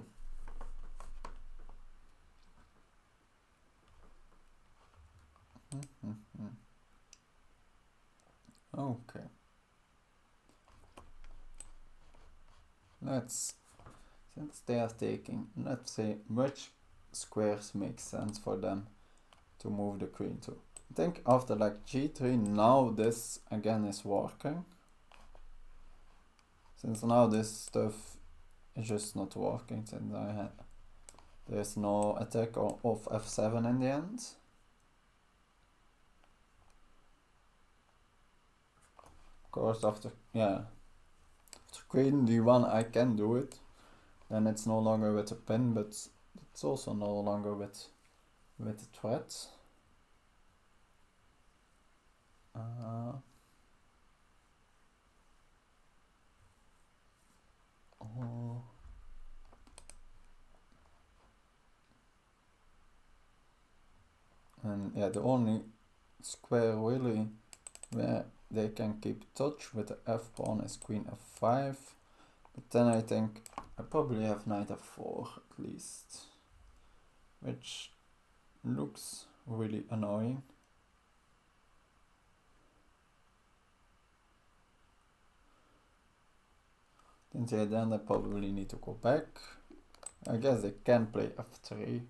Okay. Since they are taking, let's say, which squares make sense for them to move the queen to. I think after like g3, now this again is working. Since now this stuff is just not working, since there's no attack of f7 in the end. Of course, after queen d1 I can do it. Then it's no longer with a pin, but it's also no longer with the threat. And yeah, the only square really where they can keep touch with the f pawn is queen f5. But then I think I probably have knight f4 at least, which looks really annoying. Then I probably need to go back. I guess they can play f3.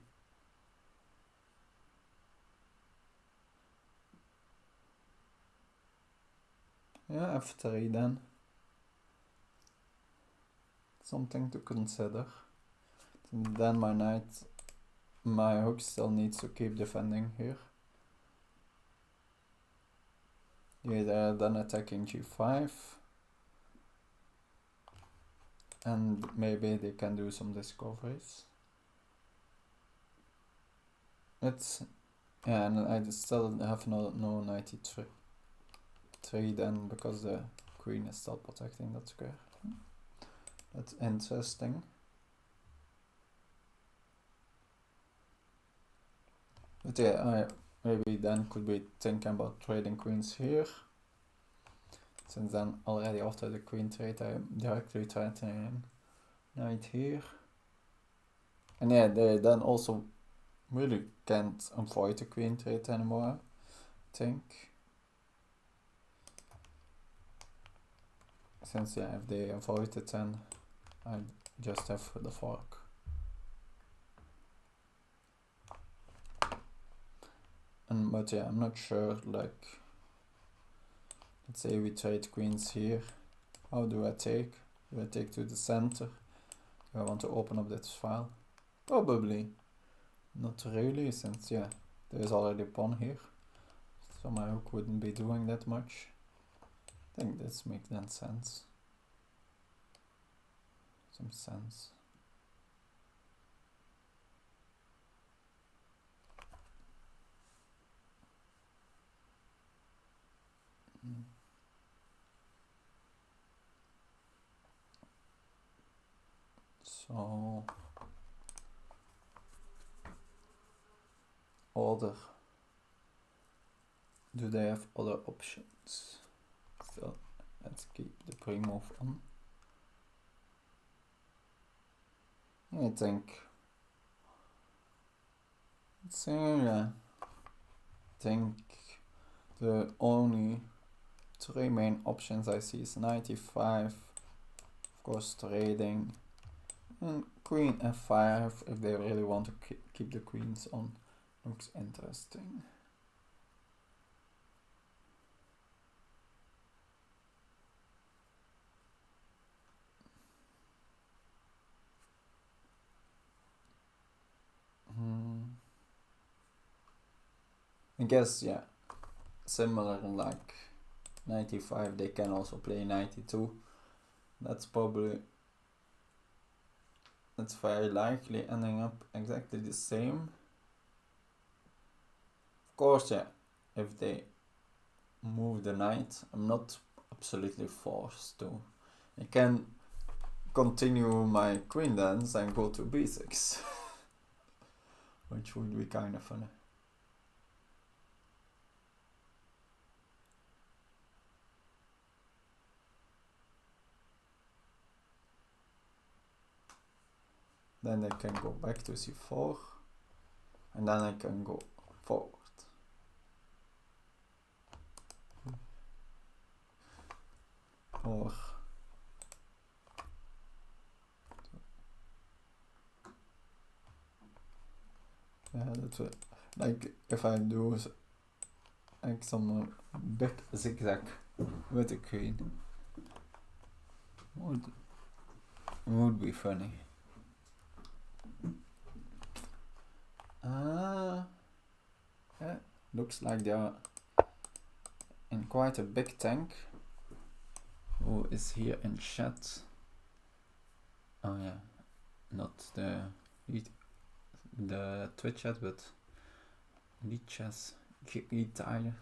Yeah, f3 then. Something to consider. And then my rook still needs to keep defending here. Yeah, they're then attacking g5. and maybe they can do some discoveries. It's yeah, and I still have no knight e3 then, because the queen is still protecting that square. That's interesting. But yeah, I maybe then could be thinking about trading queens here. Since then already after the queen trade I'm directly threatening knight here. And yeah, they then also really can't avoid the queen trade anymore, I think. Since yeah, if they avoid it, then I just have the fork. And but yeah, I'm not sure, like, let's say we trade queens here. How do I take? Do I take to the center? Do I want to open up this file? Probably not really, since yeah, there is already a pawn here. So my rook wouldn't be doing that much. I think this makes then sense. Some sense. So other, do they have other options? So let's keep the pre-move on. I think yeah, I think the only three main options I see is knight e5, of course trading, and queen f5 if they really want to keep the queens on. Looks interesting. I guess yeah, similar like 95 they can also play 92. That's very likely ending up exactly the same. Of course yeah, if they move the knight, I'm not absolutely forced to. I can continue my queen dance and go to b6 which would be kind of funny. Then I can go back to c4 and then I can go forward. Or yeah, that's it. Like if I do like some big zigzag with the queen, would be funny. Yeah, looks like they are in quite a big tank. Who is here in chat? Oh yeah, not the Twitch chat, but Lichess4545.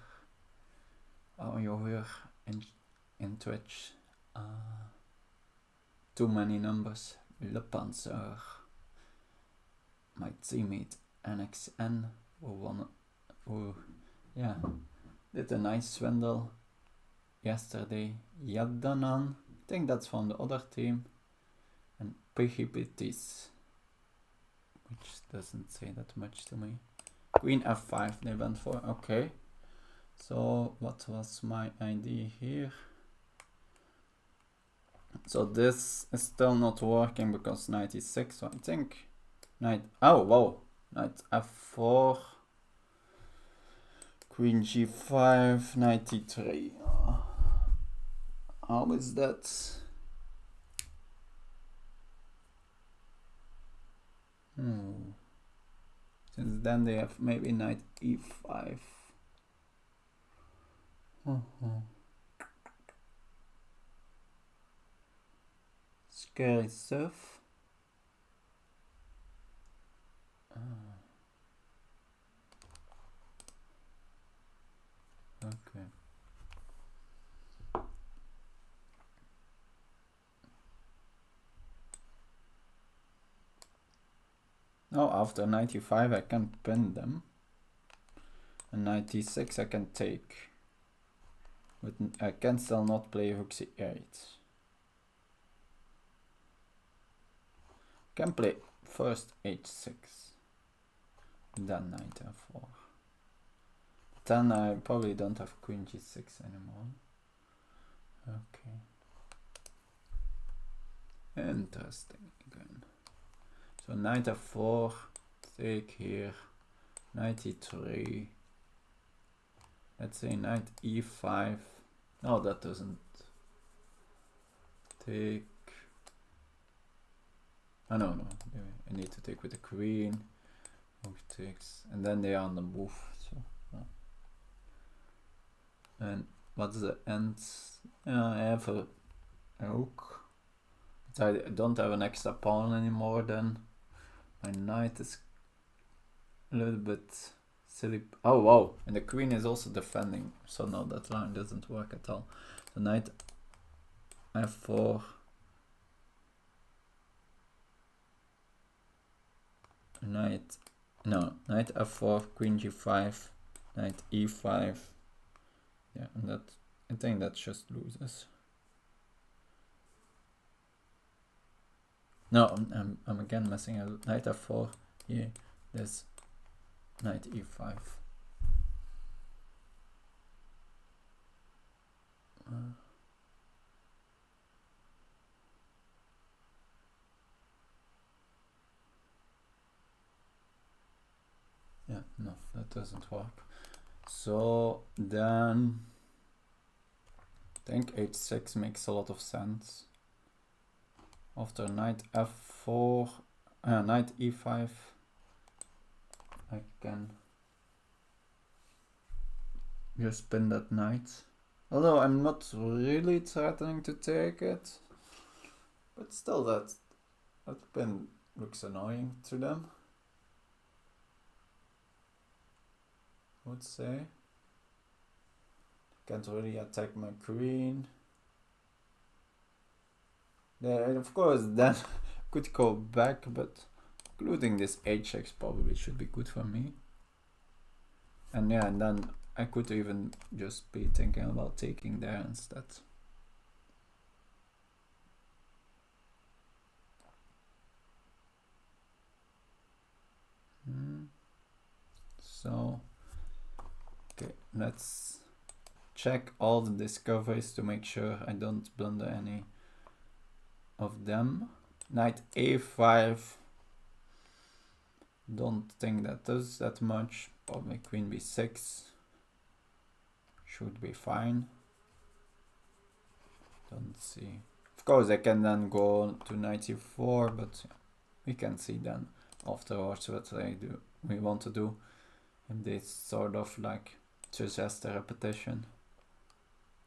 Oh, you're here in Twitch. Too many numbers. Le Panzer. My teammate NXN who did a nice swindle yesterday. Yadanan, I think that's from the other team. And Pihipitis, which doesn't say that much to me. Queen f5 they went for, okay. So what was my idea here? So this is still not working because knight e6, so I think knight, oh wow, knight f4, queen g5, knight e3. How is that? Since then they have maybe knight e5. It's scary stuff. Okay. Now after 95 I can pin them. And 96 I can take. But I can still not play rook c8. Can play first h6. Then knight f4. Then I probably don't have queen g6 anymore. Okay. Interesting again. So knight f4, take here, knight e3. Let's say knight e5. No, that doesn't take. Oh no, I need to take with the queen. Rook takes, and then they are on the move. So, and what's the end? I have a rook. But I don't have an extra pawn anymore. Then my knight is a little bit silly. Oh wow! And the queen is also defending. So no, that line doesn't work at all. So knight f4. Knight f4, queen g5, knight e5. Yeah, and that, I think that just loses. No, I'm again messing up. Knight f4 here. There's knight e5. Yeah, no, that doesn't work. So then I think h6 makes a lot of sense. After knight f4, knight e5, I can just pin that knight. Although I'm not really threatening to take it, but still that pin looks annoying to them, I would say. Can't really attack my queen. Yeah, of course, then could go back, but including this h6 probably should be good for me. And yeah, and then I could even just be thinking about taking there instead. So, okay, let's check all the discoveries to make sure I don't blunder any of them. Knight a5, don't think that does that much. Probably queen b6 should be fine. Don't see. Of course I can then go to knight e4, but yeah, we can see then afterwards what we want to do. And this sort of like suggest a repetition.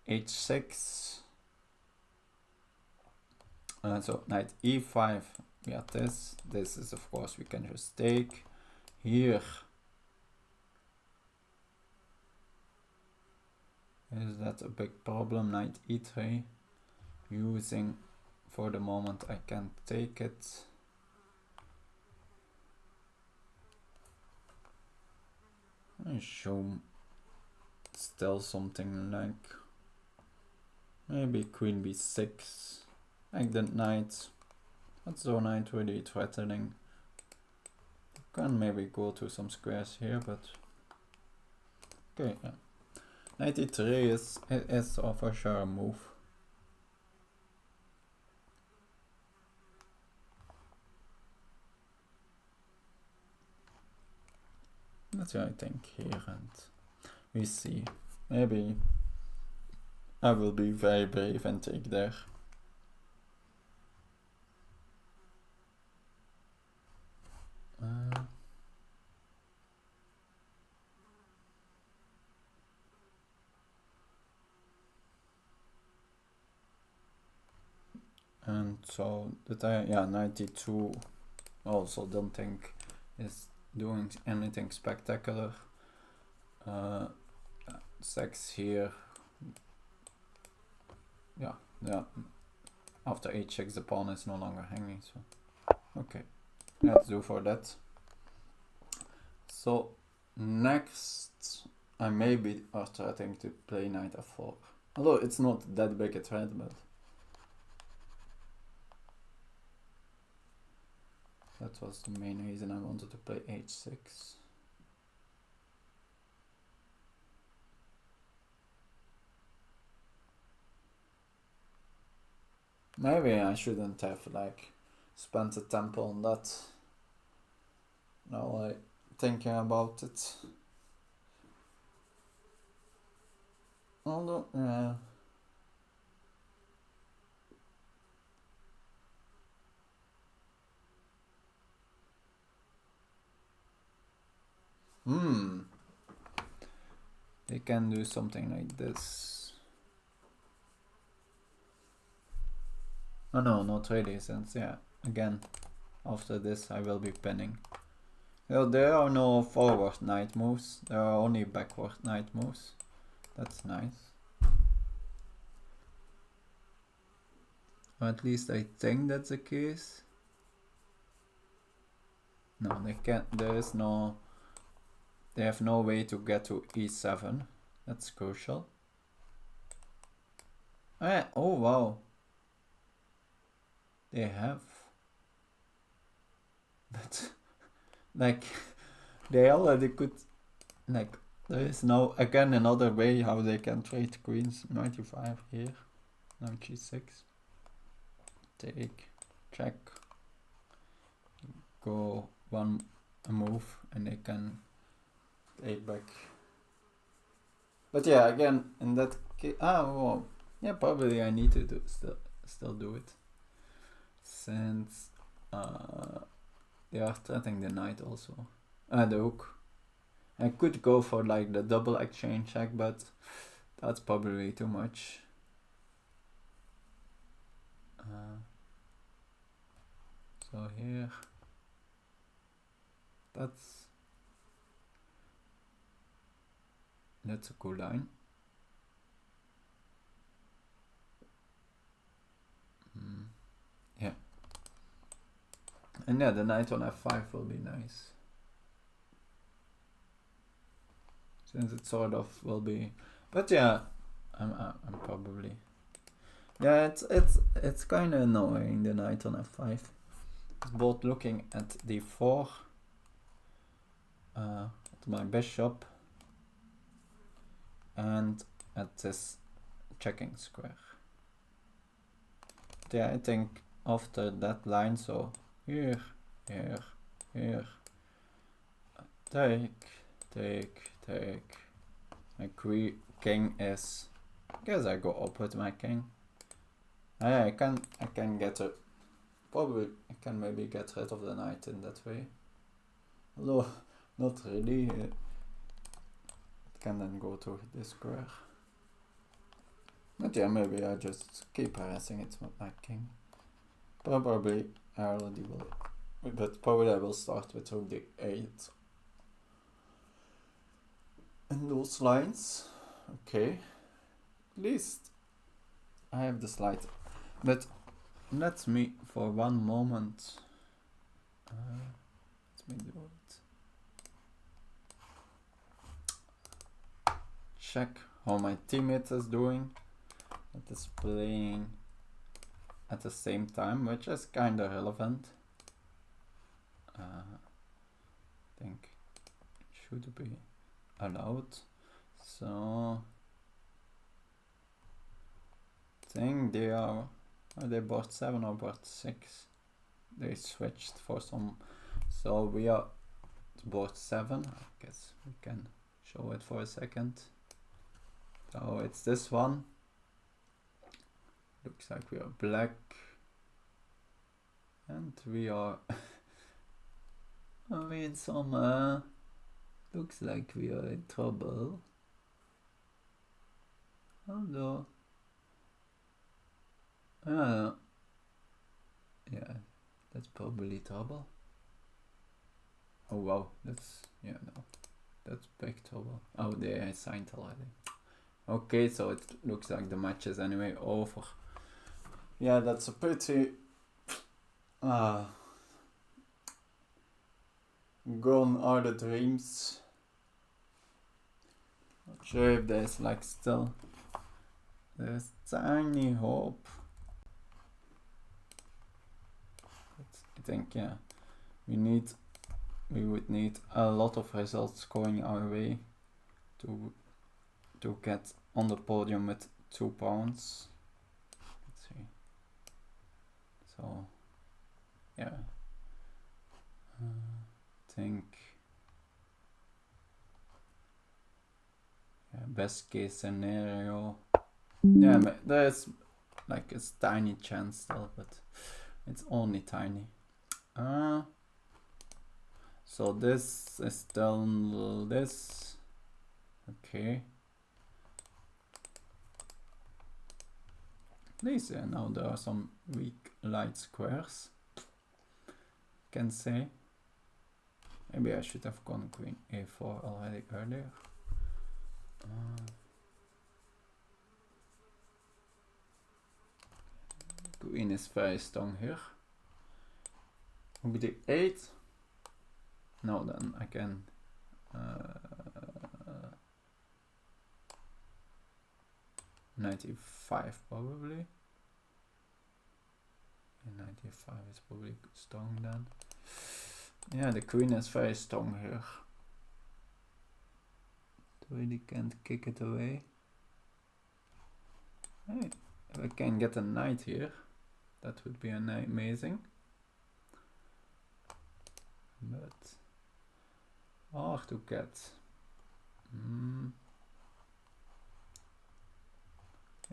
h6. So knight e5, we have this. This is of course we can just take. Here is that a big problem. Knight e3, using for the moment I can't take it. I show still something like maybe queen b6, like the knight. That's the knight really threatening. Can maybe go to some squares here, but okay. Yeah. Knight e3 is for sure a move. That's what I think here, and we see. Maybe I will be very brave and take there. And so the yeah, 92 also don't think is doing anything spectacular. 6 here. Yeah. After h6 the pawn is no longer hanging, so okay, let's do for that. So next I maybe are starting to play knight f4, although it's not that big a threat, but that was the main reason I wanted to play h6. Maybe I shouldn't have like spent a tempo on that. Now I thinking about it. Although, yeah. They can do something like this. Oh no, not really, since yeah, again, after this I will be pinning. Well, there are no forward knight moves, there are only backward knight moves. That's nice. Or at least I think that's the case. No, they can't, they have no way to get to e7. That's crucial. Oh wow. They have. But like they already could, like there is now again another way how they can trade queens. 95 here, knight g6, take, check, go one move and they can take back. But yeah, again in that case, well, yeah, probably I need to still do it, since they are threatening the knight also. The hook. I could go for like the double exchange check, but that's probably too much. So here, that's a cool line. Yeah. And yeah, the knight on f5 will be nice, since it sort of will be. But yeah, I'm probably. Yeah, it's kind of annoying, the knight on f5. It's both looking at d4, at my bishop, and at this checking square. Yeah, I think after that line, so here, take. My king is. I guess I go up with my king. I can get a. Probably I can maybe get rid of the knight in that way. Although not really. It can then go to this square. But yeah, maybe I just keep harassing it with my king. Probably I already will. But probably I will start with rook d8. And those lines. Okay. At least I have the slide. But let me for one moment. Let me do it. Check how my teammate is doing. It is playing at the same time, which is kind of relevant. I think it should be allowed. So I think they are they board 7 or board 6? They switched for some, so we are board 7. I guess we can show it for a second. So it's this one. Looks like we are black, and we are I mean some looks like we are in trouble, although Yeah, that's probably trouble. Oh wow, that's, yeah, no, that's big trouble. Oh, they assigned already. Okay, so it looks like the match is anyway over. Yeah, that's a pretty gone are the dreams. Not sure if there's like still there's tiny hope. But I think, yeah, we would need a lot of results going our way to get on the podium with 2 pounds. Let's see. So yeah, think, yeah, best case scenario. Yeah, there's like a tiny chance still, but it's only tiny. So this is still this. Okay. Please, now there are some weak light squares. Can say. Maybe I should have gone queen a4 already earlier. Queen is very strong here. Rook d8. No, then I can 95 probably. And 95 is probably strong then. Yeah, the queen is very strong here. Really can't kick it away. Hey, if I can get a knight here, that would be amazing. But hard to get.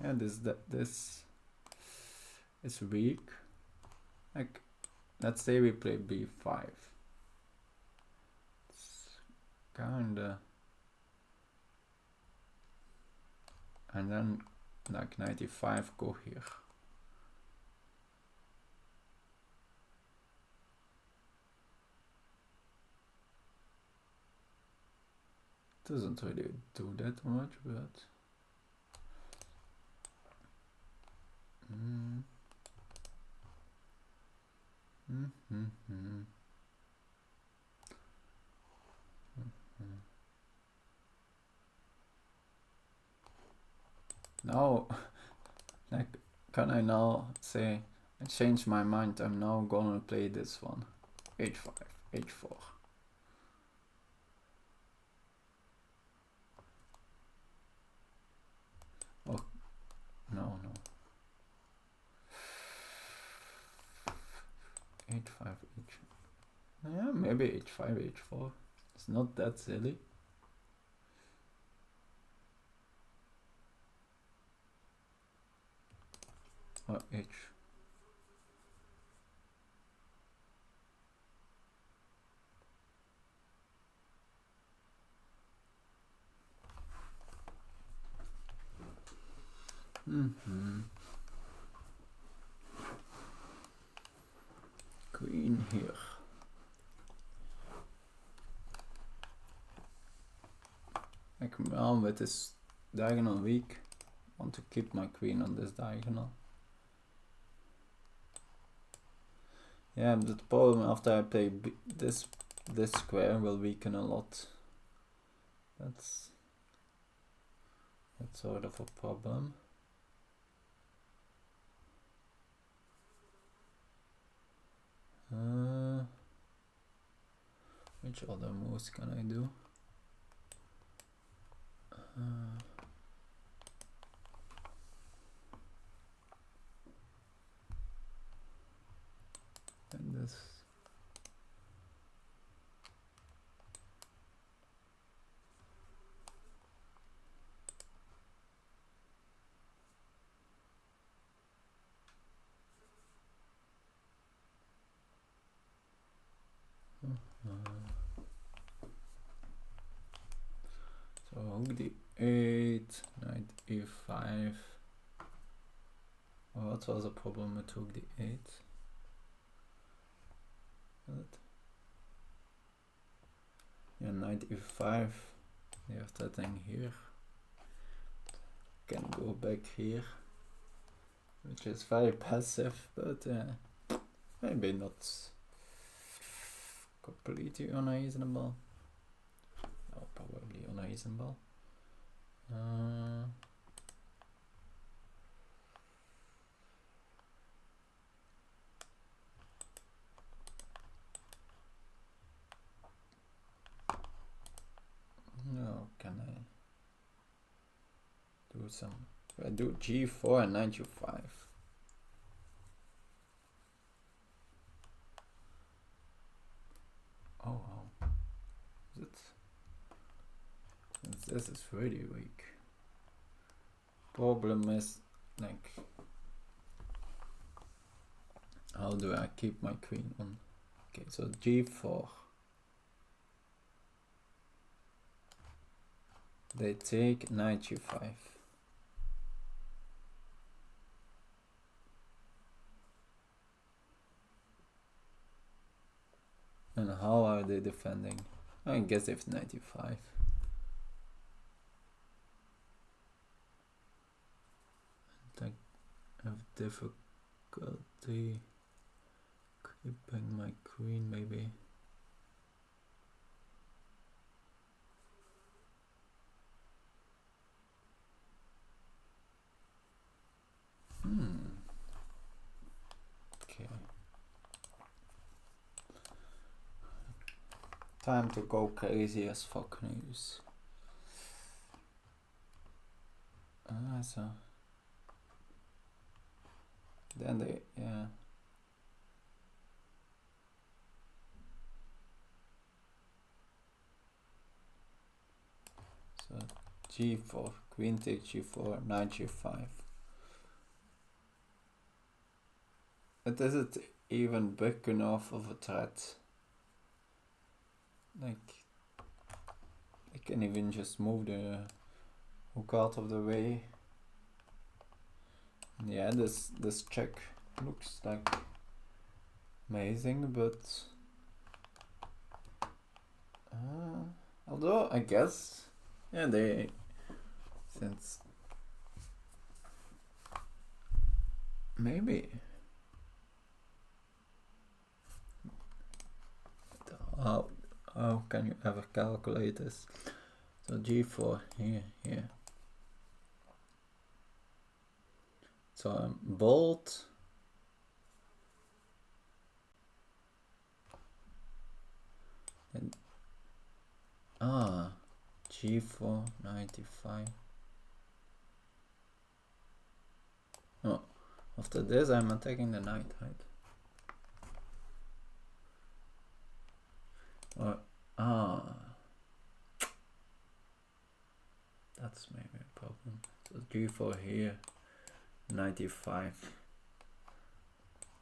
Yeah, this is weak. Like, let's say we play b5. It's kinda, and then like 95 go here. Doesn't really do that much, but now, like, can I now say I changed my mind? I'm now gonna play this one. h5, h4. Oh, no. h5, h. Yeah, maybe h5, h4. It's not that silly. Or h. Queen here. Like, now with this diagonal weak, I want to keep my queen on this diagonal. Yeah, but the problem after I play this square will weaken a lot. That's sort of a problem. Which other moves can I do? And this. So rook d8, knight e5. What was the problem with rook d8? But yeah, 95. They have that thing here. Can go back here, which is very passive, but maybe not completely unreasonable. Oh, probably unreasonable. No, can I do some? If I do G4 and knight U5. Oh, wow. Is it? Since this is really weak. Problem is, like, how do I keep my queen on? Okay, so G4. They take knight U5. And how are they defending? I guess if 95. I have difficulty keeping my queen, maybe. Okay. Time to go crazy as fuck news. So then they, yeah. So G4, queen takes G4, knight G5. But is it even big enough of a threat? Like, I can even just move the hook out of the way. Yeah, this check looks like amazing, but although I guess, yeah, they, since maybe how can you ever calculate this? So G4 here. So I'm bolt. And G4 95. Oh, after this I'm attacking the knight, right? Or that's maybe a problem. So G4 here, 95.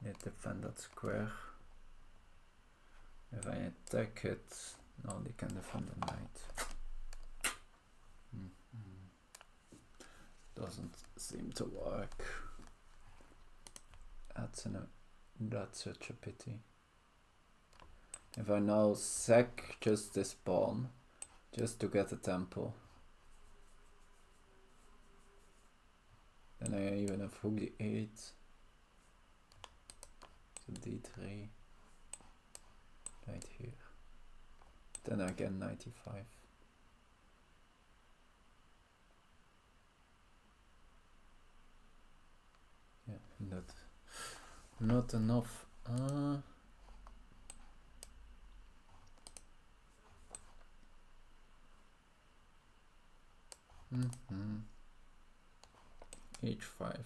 They defend that square. If I attack it, now they can defend the knight. Doesn't seem to work. That's such a pity. If I now sack just this pawn, just to get a tempo, then I even have hook d8, so d3, right here. Then again 95. Yeah, not enough. H5.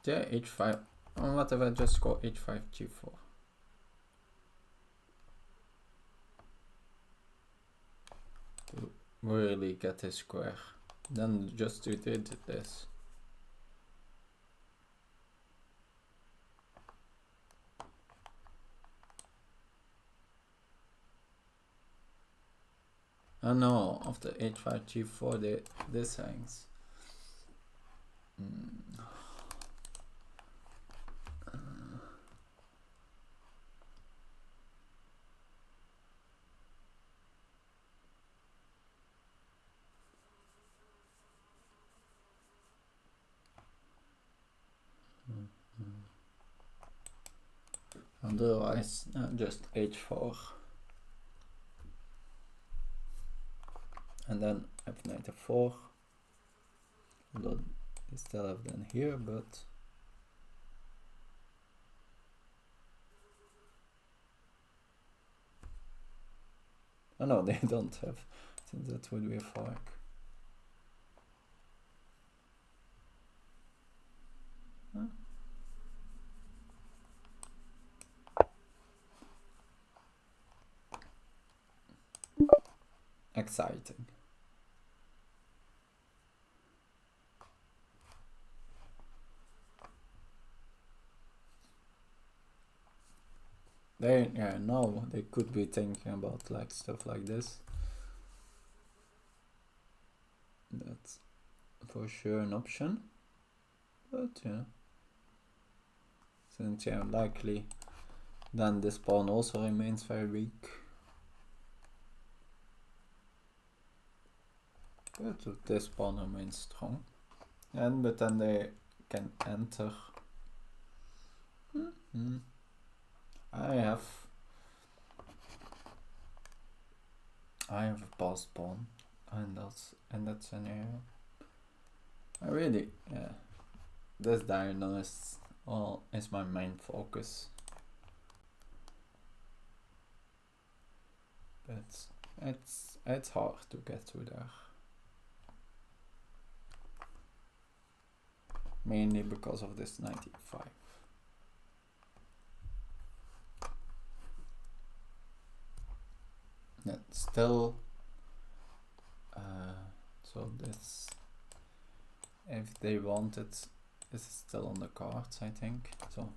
Yeah, H5. What if I just go H5, G4? To really get this square. Then just do this. Oh no, after H5, G4, this hangs. Otherwise, just h4. And then f knight f4. Although they still have them here, but oh no, they don't have, since that would be a fork. Huh? Exciting. They, yeah, no, they could be thinking about like stuff like this. That's for sure an option. But yeah, since yeah, likely then this pawn also remains very weak. But this pawn remains strong. And but then they can enter. I have a passed pawn and that's in that scenario. I really, yeah, this diagonal is my main focus. But it's hard to get to there. Mainly because of this 95. That's still so this, if they want it, this is still on the cards, I think. So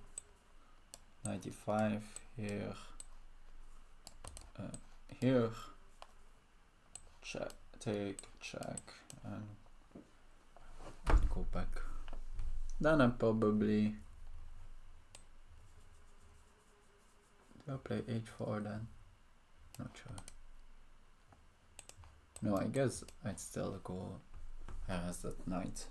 95 here, here, check, take, check, and go back. Then I probably do I play h4 then? Not sure. No, I guess I'd still go as that knight.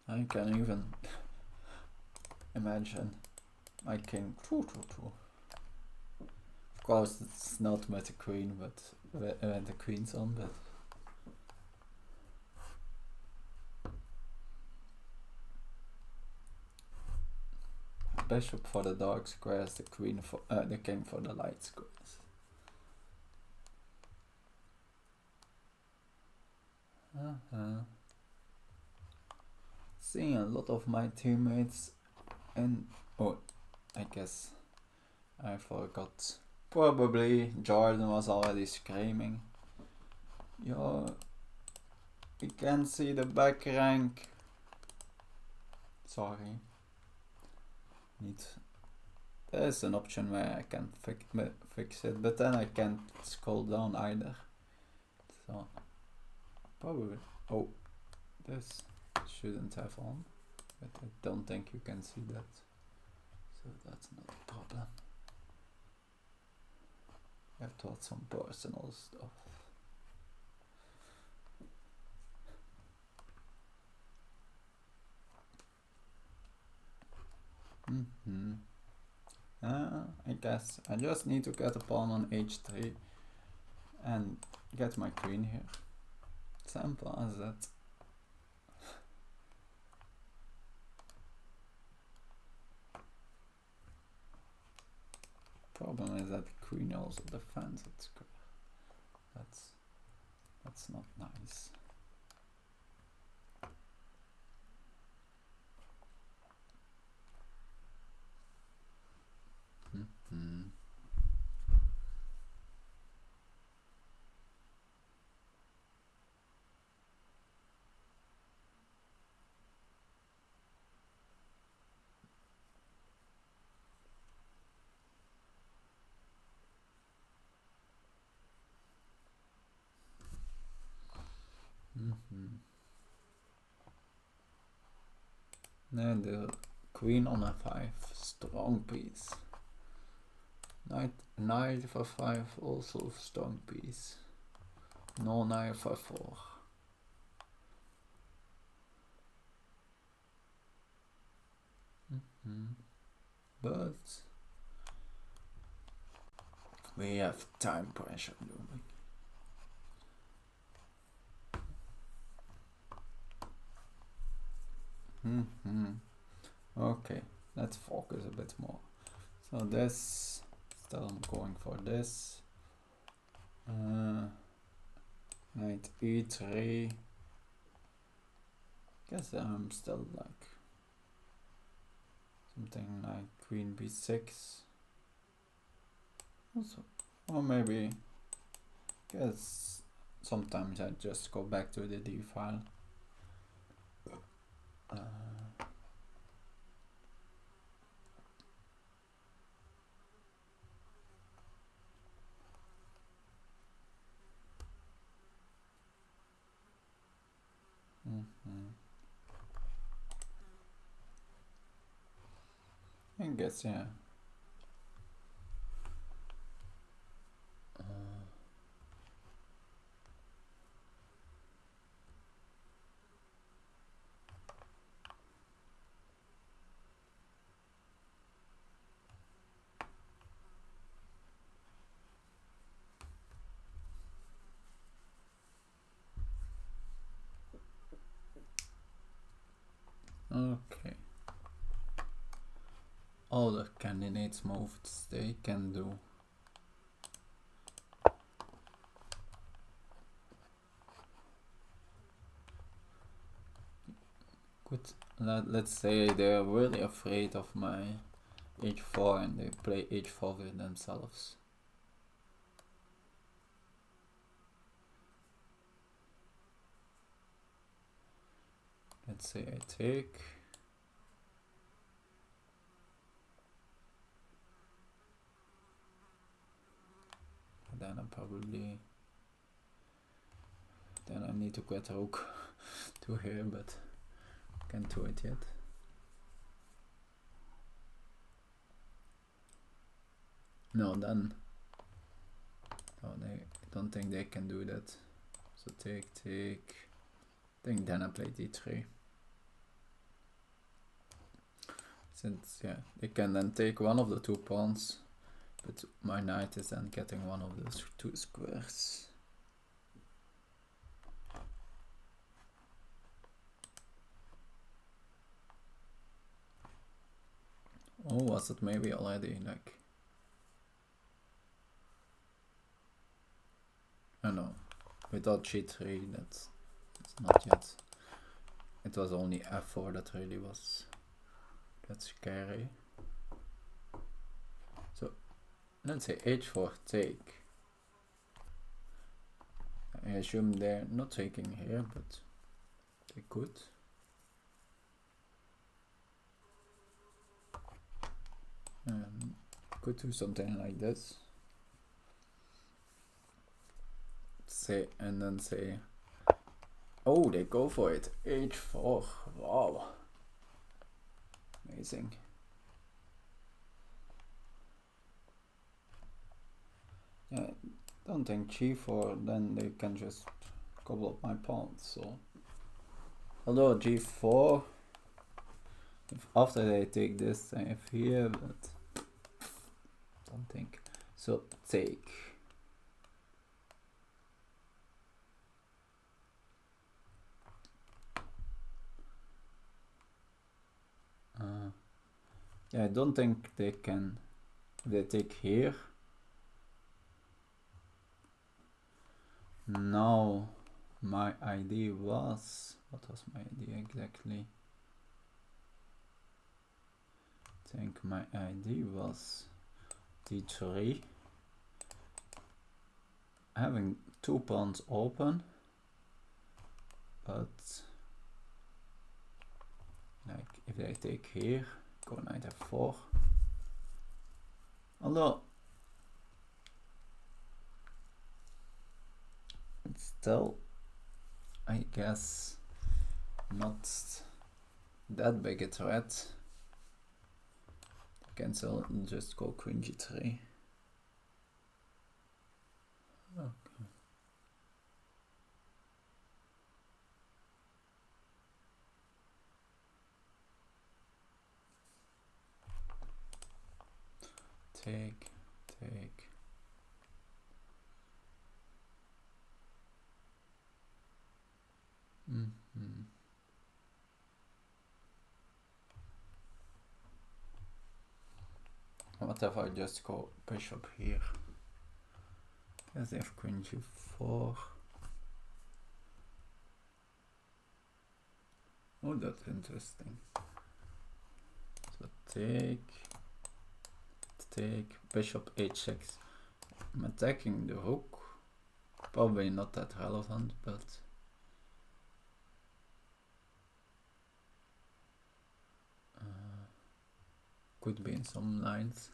I can even imagine my king 2-2-2. Of course, it's not with the queen, but when the queen's on, but bishop for the dark squares, the queen for the king for the light squares. Seeing a lot of my teammates, and oh, I guess I forgot. Probably Jordan was already screaming. Yo, you can see the back rank. Sorry. There's an option where I can fix it, but then I can't scroll down either. So probably, oh, this shouldn't have on, but I don't think you can see that, so that's not a problem. I have to add some personal stuff. I guess I just need to get a pawn on h3 and get my queen here. Simple as that. Problem is that the queen also defends its square. That's not nice. No, Queen on f5, strong piece. Knight f5, also strong piece. No knight f4. But we have time pressure looming. Okay, let's focus a bit more. So this, still I'm going for this. Knight e3. Guess I'm still like something like queen b6. Also, or maybe, guess sometimes I just go back to the d file. I guess, yeah. Okay. All the candidates moves they can do. Good. Let's say they're really afraid of my h4 and they play h4 with themselves. Let's say I take. Then I probably, then I need to get rook to here, but can't do it yet. No, then, oh, I don't think they can do that. So take. I think then I play d3. Since, yeah, they can then take one of the 2 pawns, but my knight is then getting one of those 2 squares. Oh, was it maybe already like? Oh no, without g3, that's not yet. It was only f4 that really was that scary. So let's say h4 take. I assume they're not taking here, but they could. Could do something like this. Say, and then say, oh, they go for it. h4. Wow. Amazing. Yeah, don't think g4, then they can just gobble up my pawns. So, although g4, if after they take this, I have here, but don't think. So take. Yeah, I don't think they can. If they take here. Now, my idea was, what was my idea exactly? I think my idea was d3, having 2 pawns open, but like if they take here, go knight f4. Although it's still, I guess, not that big a threat. cancel and just go queen g3. Okay. Take. What if I just go bishop here? Because they have queen g4. Oh, that's interesting. So take, bishop h6. I'm attacking the rook. Probably not that relevant, but could be in some lines.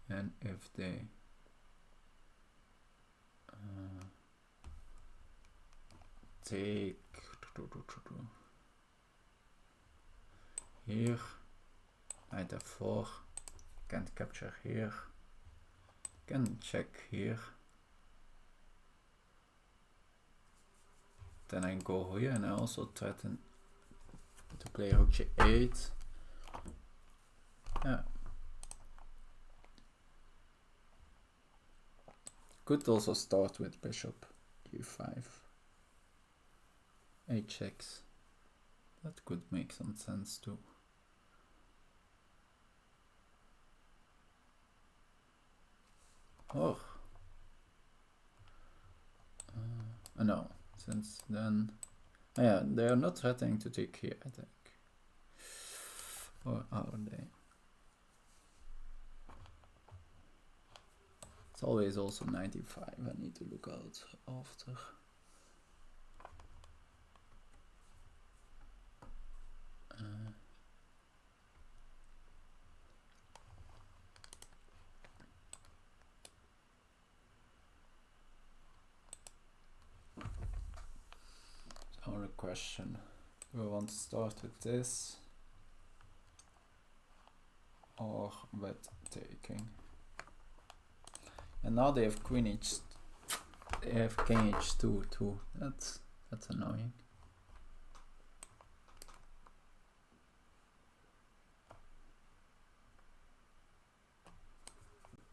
And if they take here, knight f4, can't capture here, can check here, then I go here and I also threaten to play rook g8. Yeah. Could also start with bishop g5, h6. That could make some sense too. Oh. No, since then... yeah, they are not threatening to take here, I think. Or are they? It's always also 95, I need to look out after. Our question, do we want to start with this or with taking? And now they have queen h, they have king h2 too. That's annoying.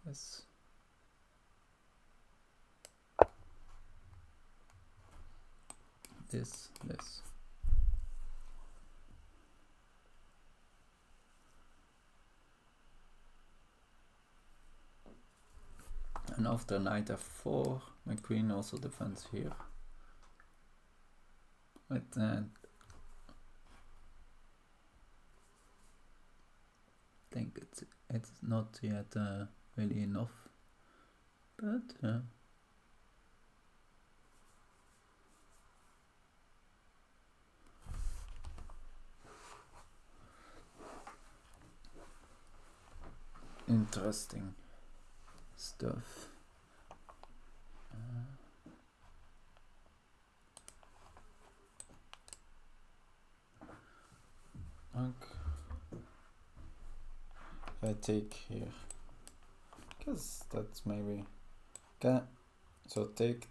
This. This. And after knight f4, my queen also defends here. But I think it's not yet really enough. But interesting stuff. If I take here, because that's maybe so take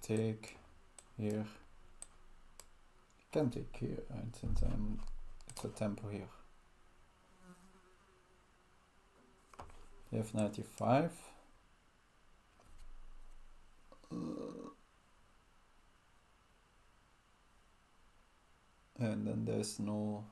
here. Can take here, right? Since it's a tempo here. F95. And then there's no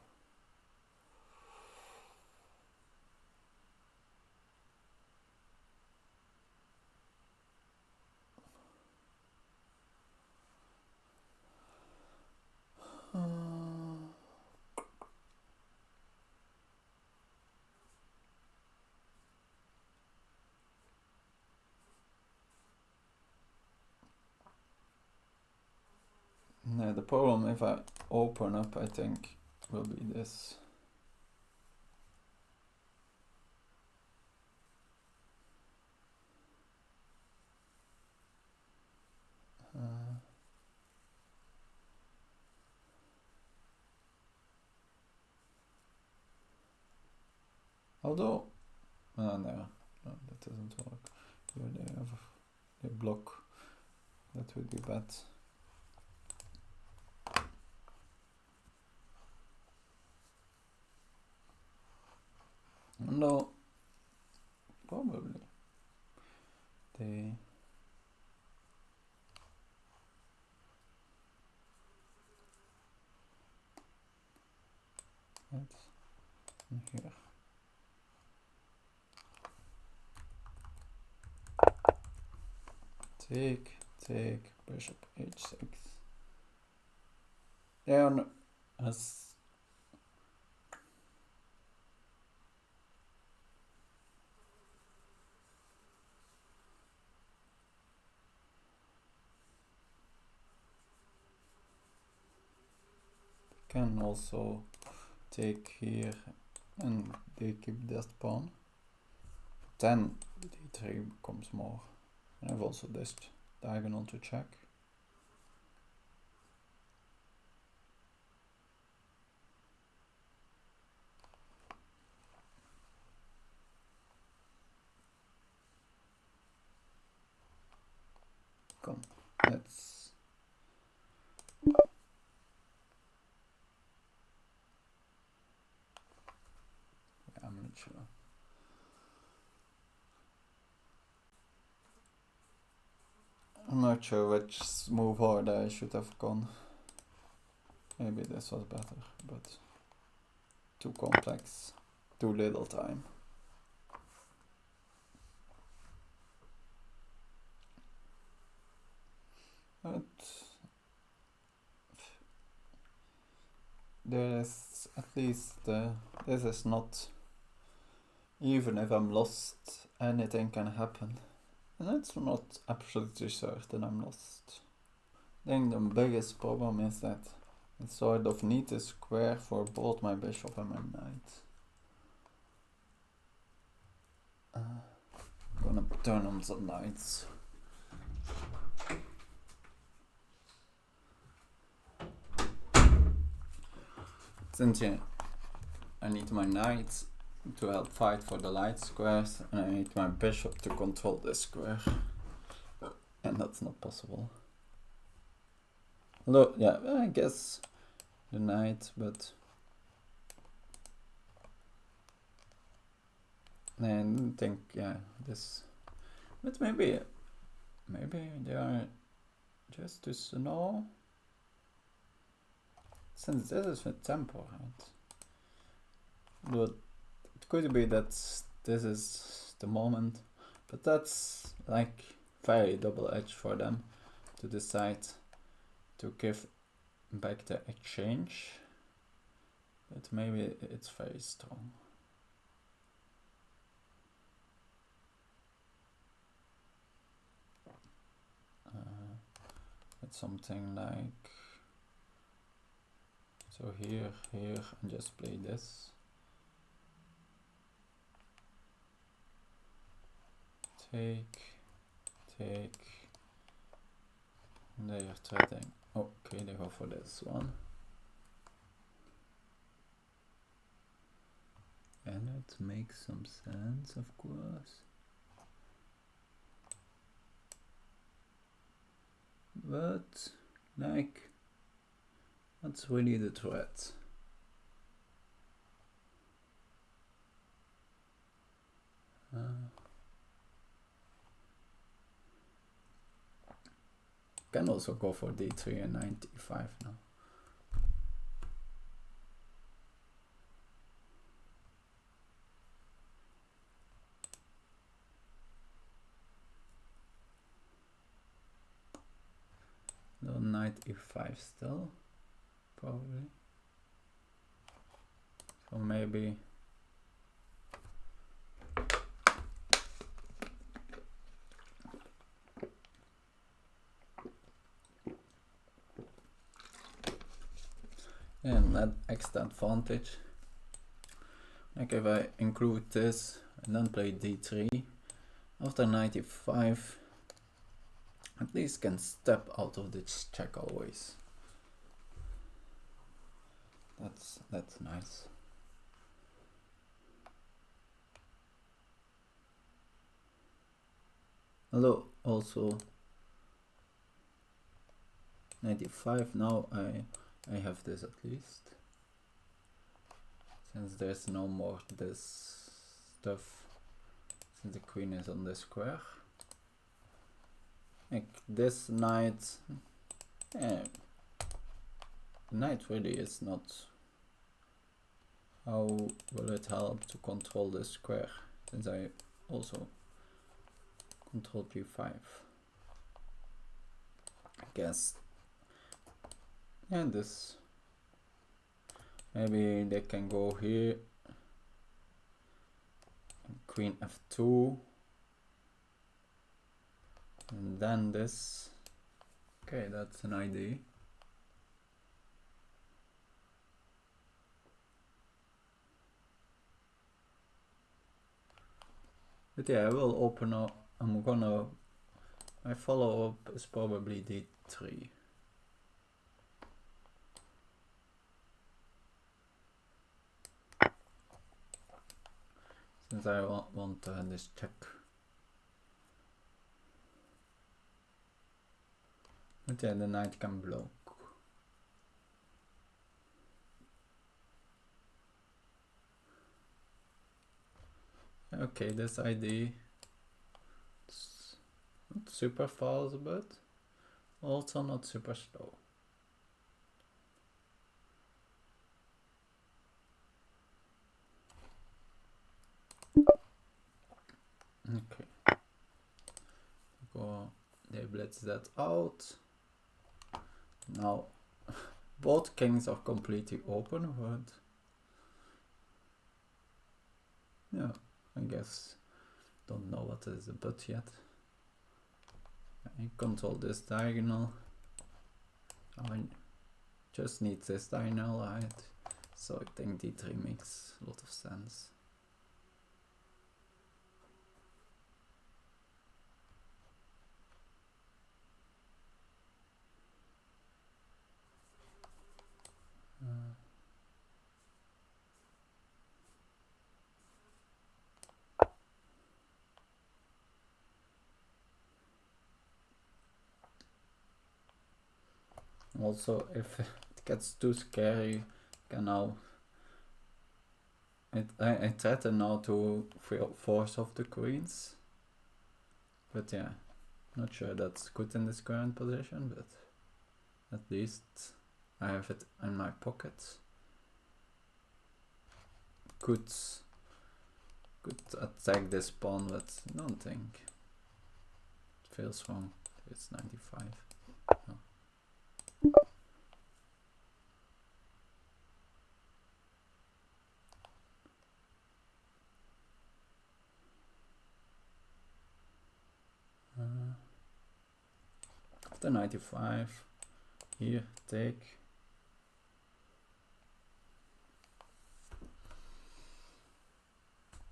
no, the problem if I open up, I think, will be this. Although, no, that doesn't work. Here they block. That would be bad. No, probably they. That's in here. Take, bishop h6. Yeah, no, as can also take here and they keep that pawn. Then d3 becomes more. And I've also this diagonal to check. Come, let's. I'm not sure. I'm not sure which move order I should have gone. Maybe this was better, but too complex, too little time. But there is at least, this is not, even if I'm lost, anything can happen. And it's not absolutely certain I'm lost. I think the biggest problem is that I sort of need a square for both my bishop and my knight. I'm gonna turn on some knights. Since I need my knight to help fight for the light squares, and I need my bishop to control this square, and that's not possible. Although, yeah, I guess the knight, but I didn't think, yeah, this, but maybe they are just too slow, since this is with tempo, right? But it could be that this is the moment, but that's like very double-edged for them to decide to give back the exchange, but maybe it's very strong. It's something like, so here, and just play this. Take, and they are threatening. Okay, they go for this one. And it makes some sense, of course. But, like, that's really the threat. Can also go for d3 and 95 now. No, knight e5 still, probably. So maybe and that extra advantage. Like if I include this and then play d3 after 95, at least can step out of this check always. That's nice. Although also 95, now I have this at least. Since there's no more this stuff, since the queen is on the square. Like this knight, knight really is not. How will it help to control the square, since I also control g5? I guess. And this, maybe they can go here, and queen f2, and then this. Okay, that's an idea. But yeah, I will open up. My follow-up is probably d3. Since I want this check. But yeah, the knight can block. Okay, this idea is not super fast, but also not super slow. Okay. Go, they blitz that out. Now, both kings are completely open, but yeah, I guess don't know what is the but yet. I control this diagonal. I just need this diagonal, right? So I think d3 makes a lot of sense. Also, if it gets too scary, can now I threaten now to force off the queens, but yeah, not sure that's good in this current position, but at least I have it in my pocket. Could attack this pawn, but I don't think it feels wrong. It's 95. No. After 95, here, take.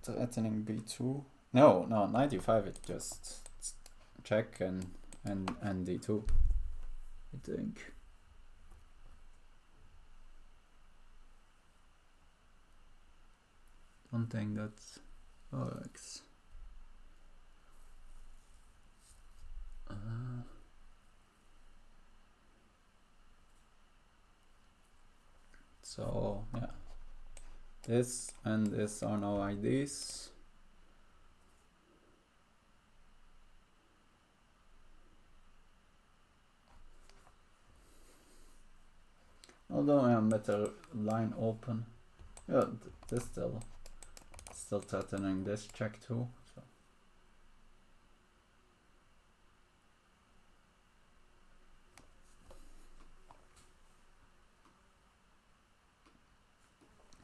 Threatening b2. No, 95 it just check and d2, I think. Don't think that works. So yeah, this and this are now IDs. Although I am better line open, yeah, this still threatening this check too. So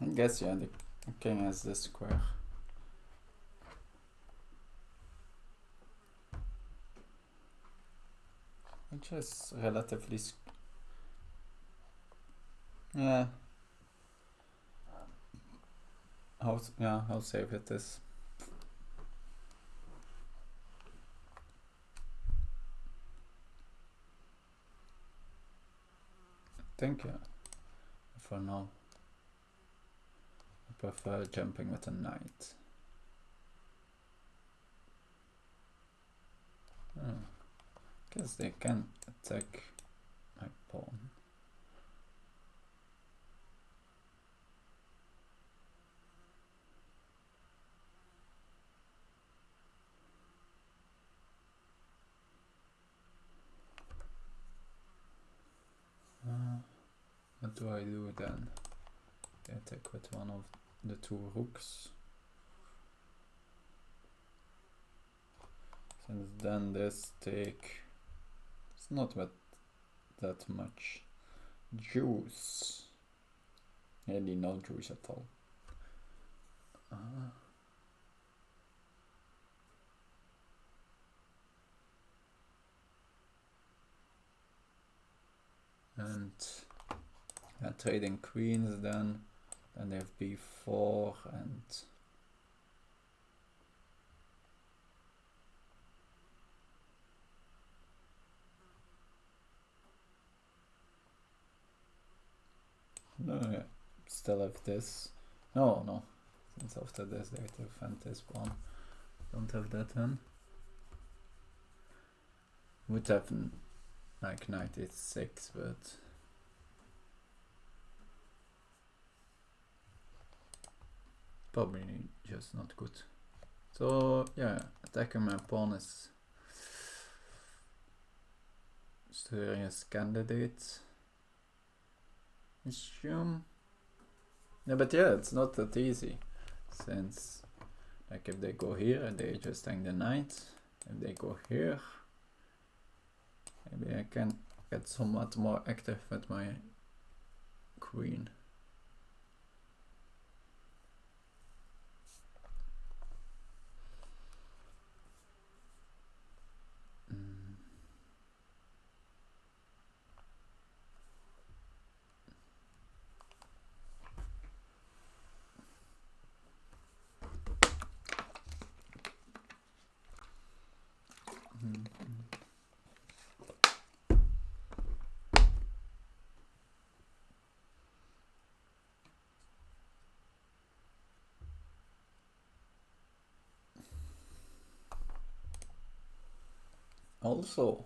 I guess yeah, the king has this square. Which is relatively yeah. How safe it is. I think for now I prefer jumping with a knight. Guess they can attack my pawn. What do I do then? I attack with one of the two rooks. Since then this take, it's not that much juice. Really no juice at all. And trading queens then they have b4 and no, yeah, still have this. No, since after this they have to defend this one. Don't have that then. Would have like knight h6, but probably just not good. So yeah, attacking my pawn is serious candidate. Assume. Yeah, but yeah, it's not that easy, since like if they go here, they just hang the knight. If they go here, maybe I can get somewhat more active with my queen. Also,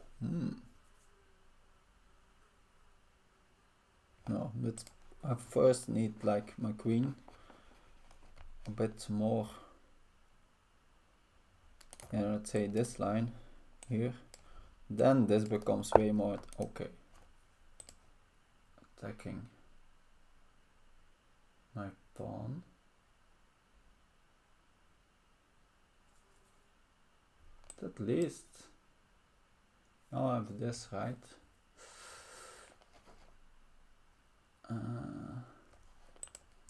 no, but I first need like my queen a bit more. And let's say this line here, then this becomes way more okay. Attacking my pawn. At least now I have this right.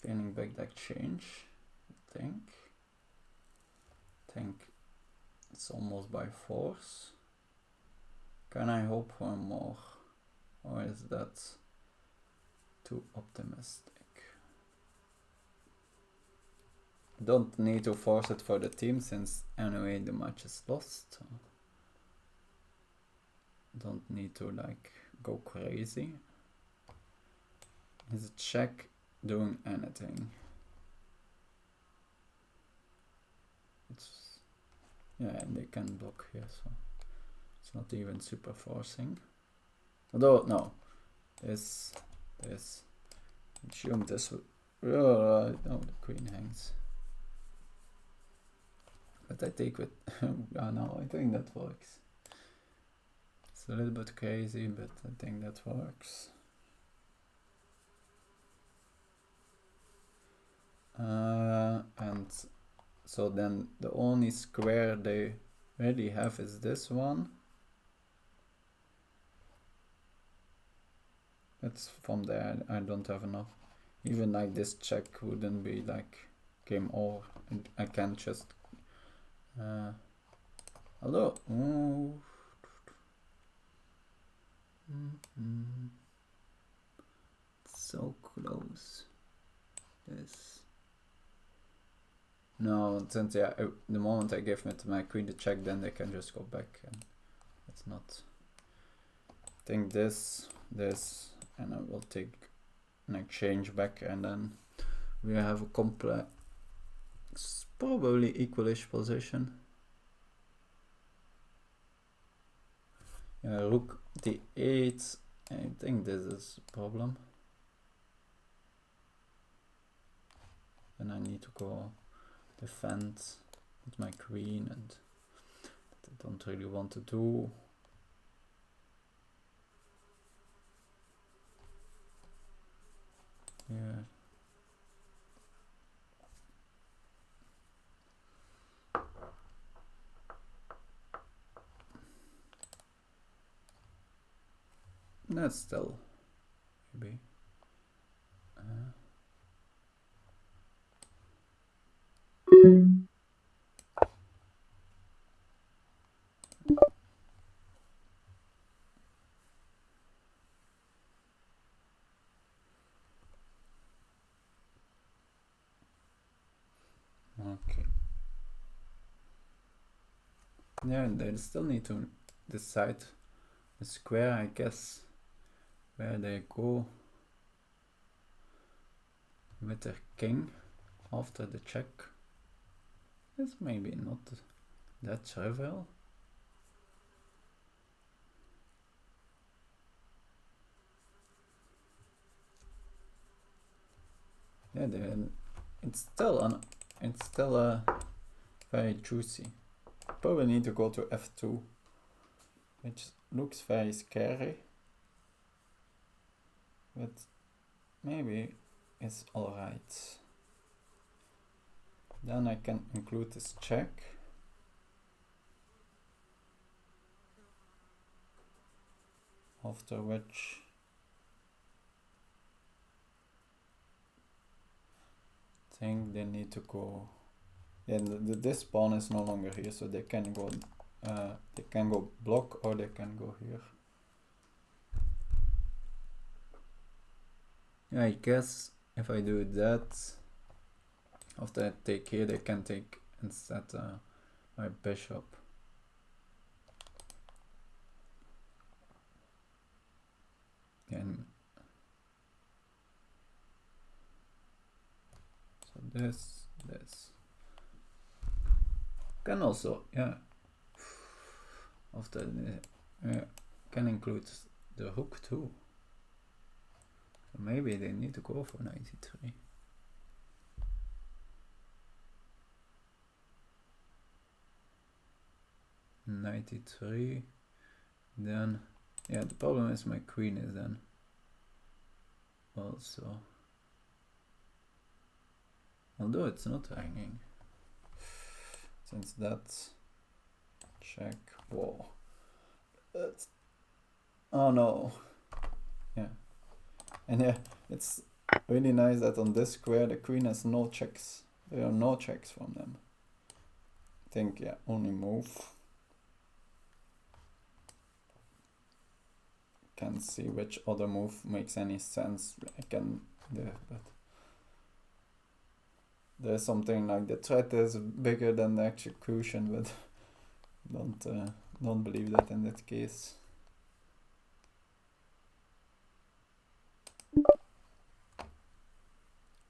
Gaining back that change, I think it's almost by force. Can I hope for more, or is that too optimistic? Don't need to force it for the team, since anyway the match is lost. Don't need to like go crazy. Is a check doing anything? It's, yeah, and they can block here, so it's not even super forcing. Although no, this assume this would, no, the queen hangs. But I take with no, I think that works. It's a little bit crazy, but I think that works. And so then the only square they really have is this one. It's from there, I don't have enough. Even like this check wouldn't be like game over. I can't just hello. Ooh. So close. This. No, since yeah, the moment I give it to my queen to check, then they can just go back, and it's not. I think this, and I will take an exchange back, and then we have a complex, probably equalish position. Rook d8. I think this is a problem. And I need to go defend with my queen, and that I don't really want to do. Yeah. That's still maybe. Okay. Yeah, and they still need to decide the square, I guess, where they go with their king after the check. It's maybe not that trivial. Yeah, it's still very juicy. Probably need to go to f2, which looks very scary, but maybe it's alright. Then I can include this check. After which I think they need to go. Yeah, this pawn is no longer here, so they can go block, or they can go here. Yeah, I guess if I do that, after I take here, they can take instead my bishop. And so this can also, yeah, after the can include the rook too. So maybe they need to go for 93. Then yeah, the problem is my queen is then also, although it's not hanging, since that's check. Whoa, that's, oh no. Yeah, and yeah, it's really nice that on this square the queen has no checks. There are no checks from them. I think, yeah, only move. Can't see which other move makes any sense. I can do, but there's something like the threat is bigger than the execution, but don't believe that in that case.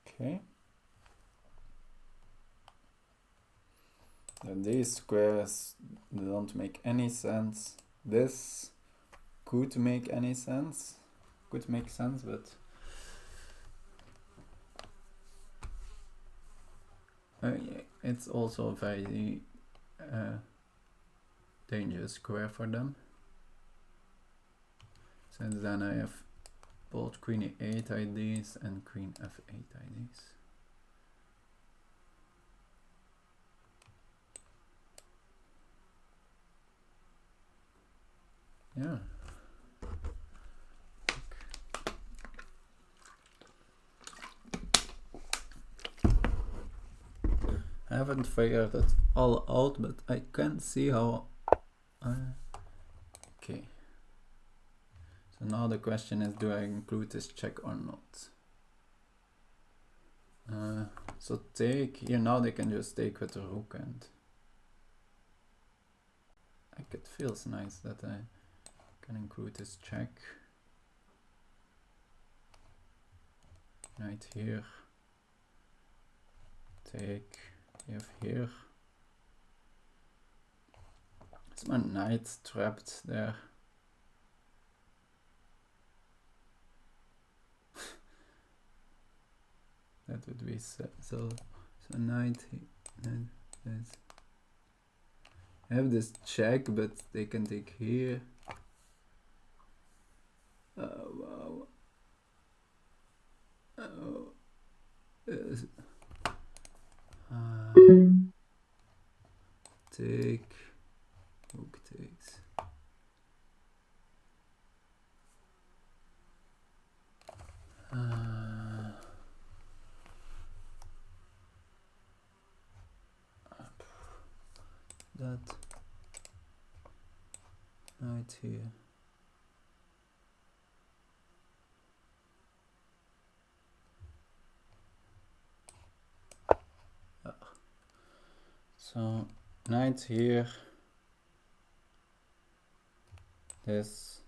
Okay. Then these squares don't make any sense. This could make any sense. Could make sense, but it's also a very dangerous square for them. Since then I have both queen e8 IDs and queen f8 IDs. Yeah. I haven't figured it all out, but I can see how. Okay. So now the question is, do I include this check or not? So take here, now they can just take with the rook, and like it feels nice that I can include this check. Knight here. Take. You have here. Is my knight trapped there? that would be so knight, that's, I have this check, but they can take here. Oh wow. Oh, yes. Take, rook takes. That right here. So knight here. This.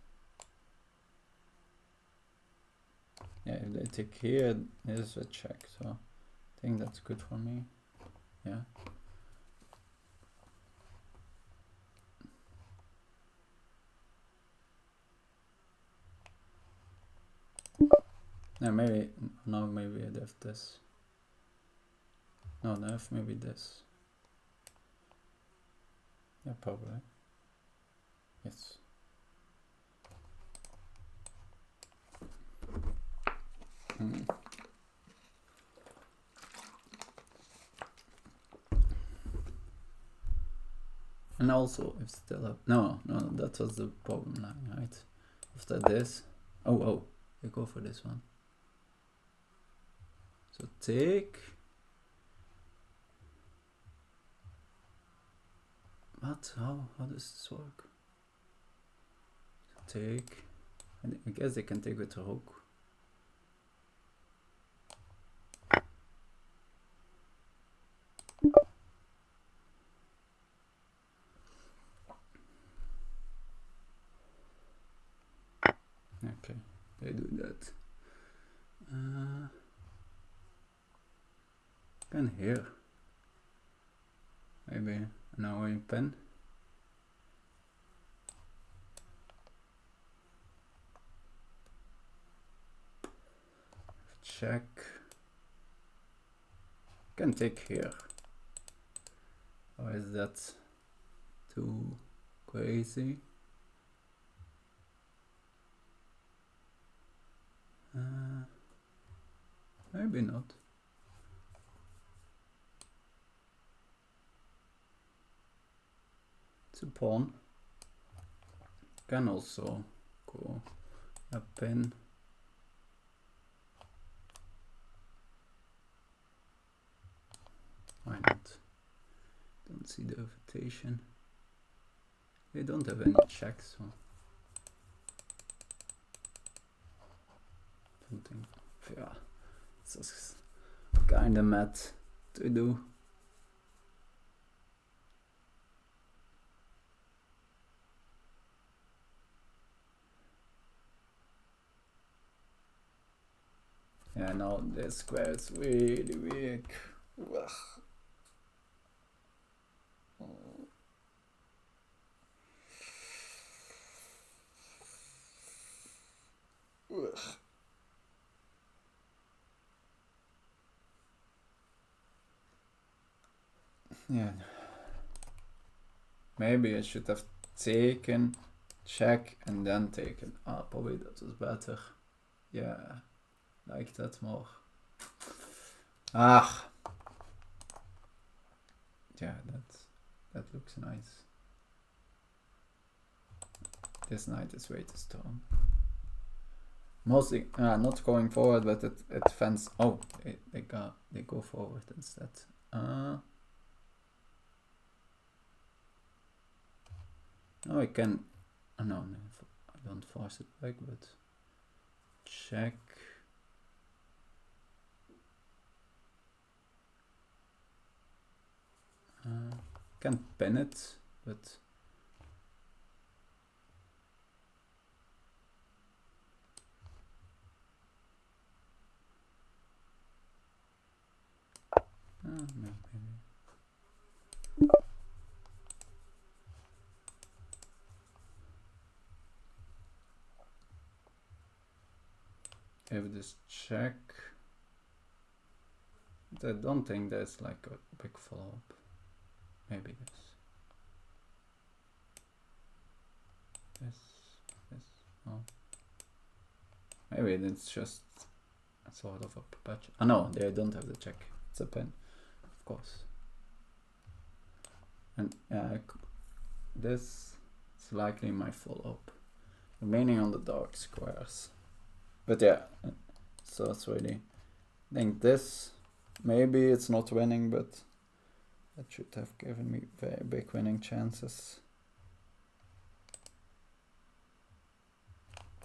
Yeah, if they take here, there's a check. So I think that's good for me. Yeah. Yeah, maybe no, maybe I'd have this. No, I have maybe this. Yeah, probably. Yes. And also, if still up, no, that was the problem line, right? After this, oh, I go for this one. So take. What? How does this work? So take. I guess they can take with the rook. Okay, they do that. Can here. Maybe now in pen. Check. Can take here. Or is that too crazy? Maybe not. It's a pawn. Can also go a pin. Why not? Don't see the invitation. They don't have any checks, so something. Yeah, it's kinda mad to do. Yeah, no, this square is really weak. Ugh. Ugh. Yeah. Maybe I should have taken, check, and then taken. Probably that was better. Yeah, like that more. Yeah, that looks nice. This knight is way too strong. Mostly not going forward, but it fends. Oh, they go forward instead. No, I can. No, I don't force it back, but check. Can pin it, but maybe. Have this check. But I don't think there's like a big follow-up. Maybe this, oh. Maybe it's just a sort of a perpetual. Oh no, they don't have the check. It's a pin, of course. And this is likely my follow-up. Remaining on the dark squares. But yeah, so it's really, I think this, maybe it's not winning, but that should have given me very big winning chances.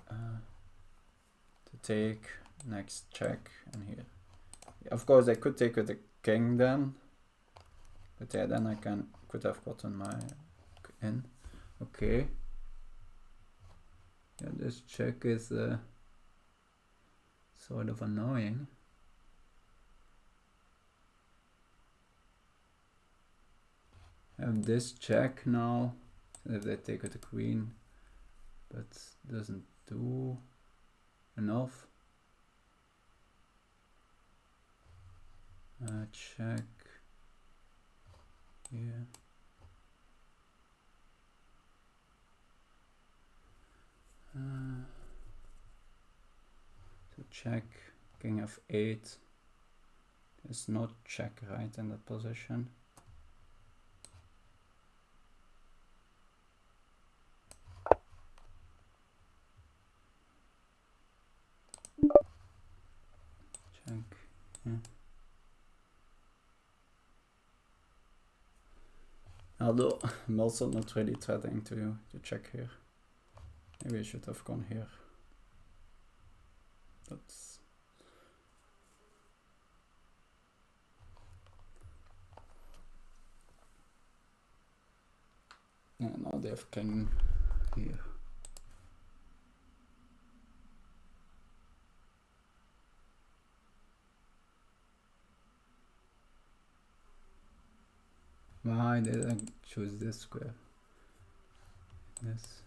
To take, next check, and here. Yeah, of course I could take with the king then, but yeah, then I could have gotten my in. Okay. Yeah, this check is sort of annoying. I have this check now, if they take with the queen, but doesn't do enough. Check here. So check, king f8. There's no check right in that position. Check, yeah. Although I'm also not really threatening to check here. Maybe I should have gone here. That's yeah, now they have king here. Why did I choose this square? This.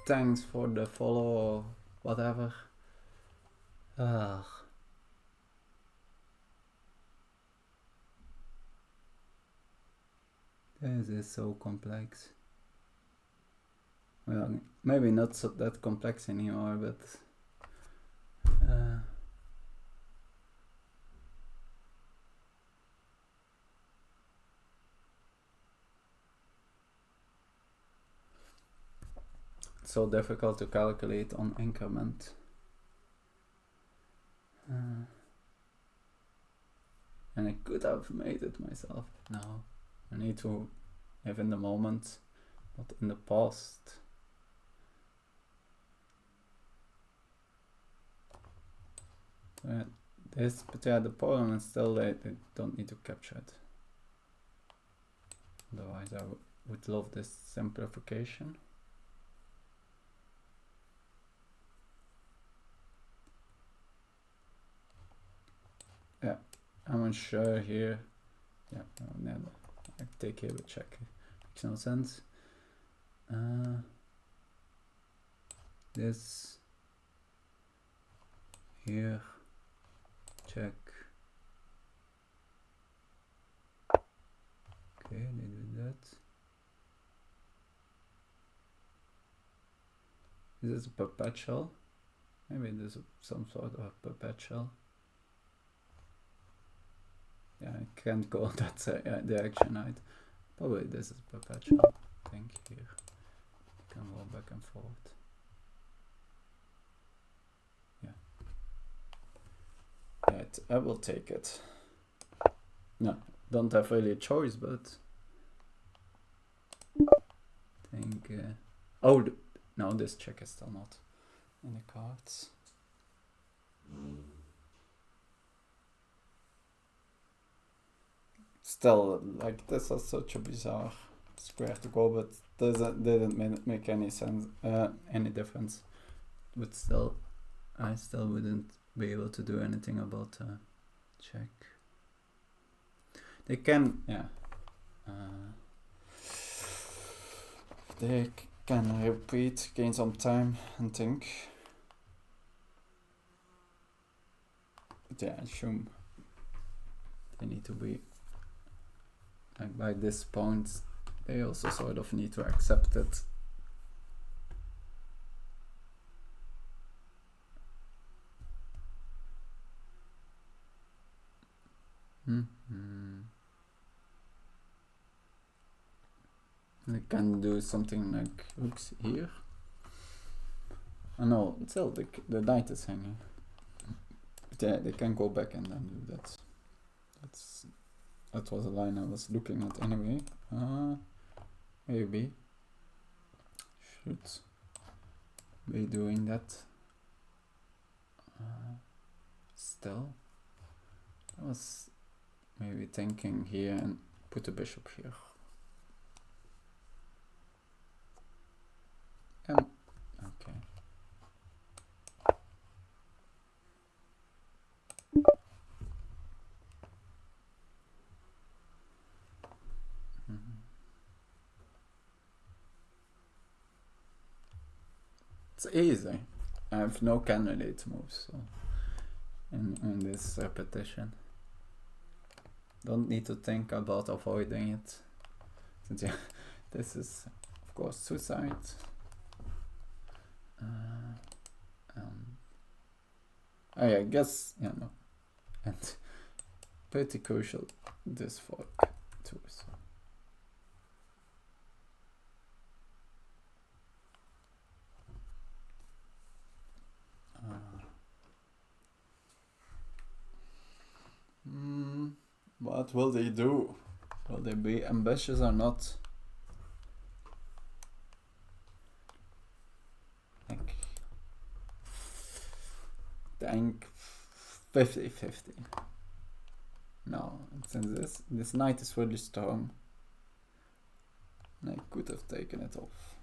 Thanks for the follow or whatever. This is so complex. Well, maybe not so that complex anymore, but it's so difficult to calculate on increment. And I could have made it myself. No, I need to live in the moment, not in the past. This, but yeah, the problem is still they don't need to capture it. Otherwise, I would love this simplification. Yeah, I'm unsure here. Yeah, no, I take here with check. Makes no sense. This here, check. Okay, they do that. Is this a perpetual? Maybe this is some sort of perpetual. Yeah, I can't go that direction, right? Probably this is perpetual thing here. You can go back and forth. Yeah. Right, I will take it. No, don't have really a choice, but I think. Oh, no, this check is still not in the cards. Still, like, this is such a bizarre square to go, but didn't make any sense, any difference. But still, I still wouldn't be able to do anything about check. They can, yeah. They can repeat, gain some time, and think. But yeah, I assume they need to be, like, by this point, they also sort of need to accept it. They can do something like rooks here. Oh no, still the knight is hanging. But yeah, they can go back and then do that. That was a line I was looking at anyway. Maybe should be doing that. Still, I was maybe thinking here and put the bishop here. Okay. It's easy. I have no candidate moves, so in this repetition. Don't need to think about avoiding it. Since yeah, this is of course suicide. I guess, yeah, no. And pretty crucial this fork too. So. What will they do? Will they be ambitious or not? Like, think 50-50. No, since this knight is really strong, I could have taken it off.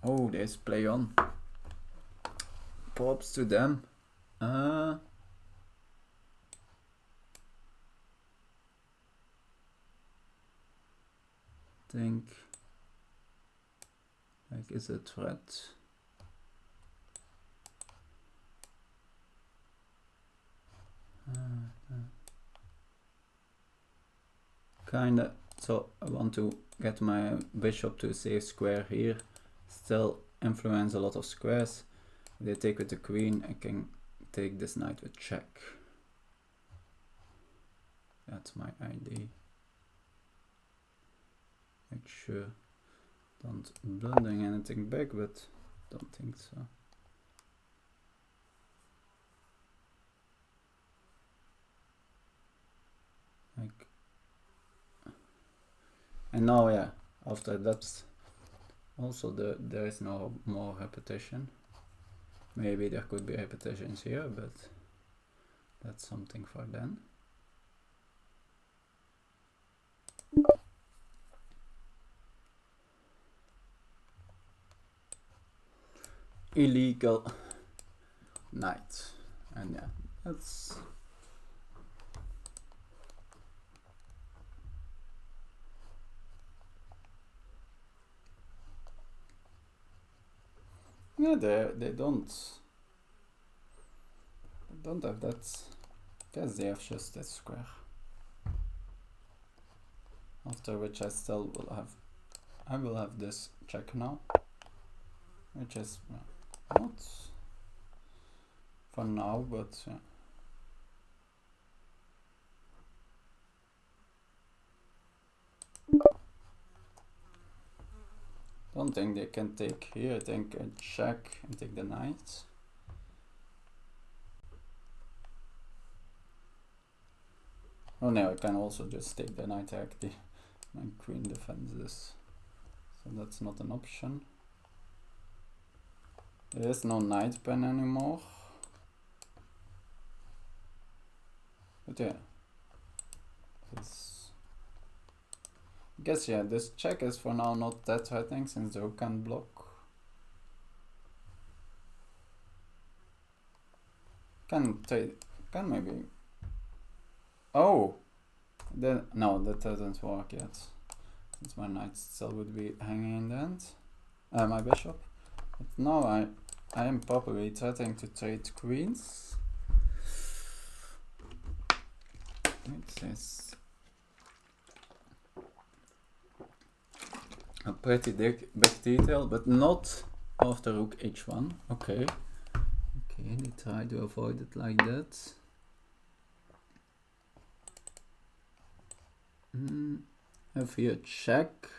Oh, there's play on. Props to them. Think like, is a threat? Kinda. So I want to get my bishop to a safe square here. Still influence a lot of squares. If they take with the queen, I can take this knight with check. That's my idea. Make sure don't blundering anything back, but don't think so. Like, and now, yeah, after that, also there is no more repetition. Maybe there could be repetitions here, but that's something for then. Illegal knight, and yeah, that's yeah, they don't have that. Guess they have just this square. After which I still will have, I will have this check now, which is not for now, but yeah. Don't think they can take here. I think a check and take the knight. Oh no, I can also just take the knight actually. My queen defends this, so that's not an option. There is no knight pen anymore. But yeah, this guess yeah, this check is for now not that threatening since the rook can block. Can maybe. Oh, no, that doesn't work yet. Since my knight still would be hanging in the end. My bishop. But now I am probably threatening to trade queens. Which is a pretty big detail, but not after rook h1. Okay. Okay, they try to avoid it like that. Have here check.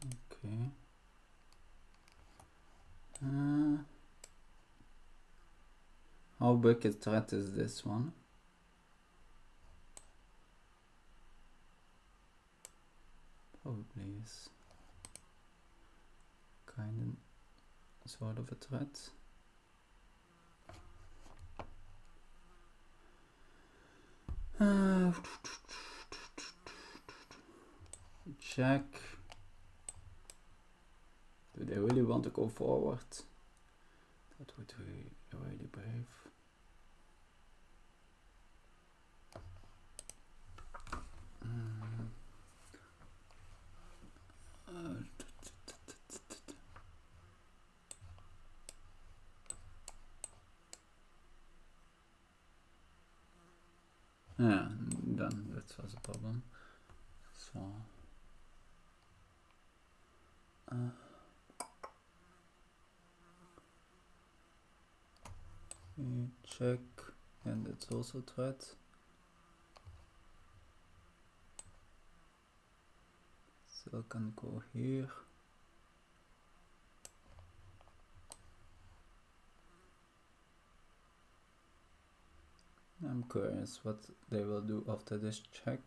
Okay. How big a threat is this one? Probably is kind of sort of a threat. Check. Do they really want to go forward? That would be really brave. Yeah, done. That was a problem. So. Check, and it's also threat. Still can go here. I'm curious what they will do after this check.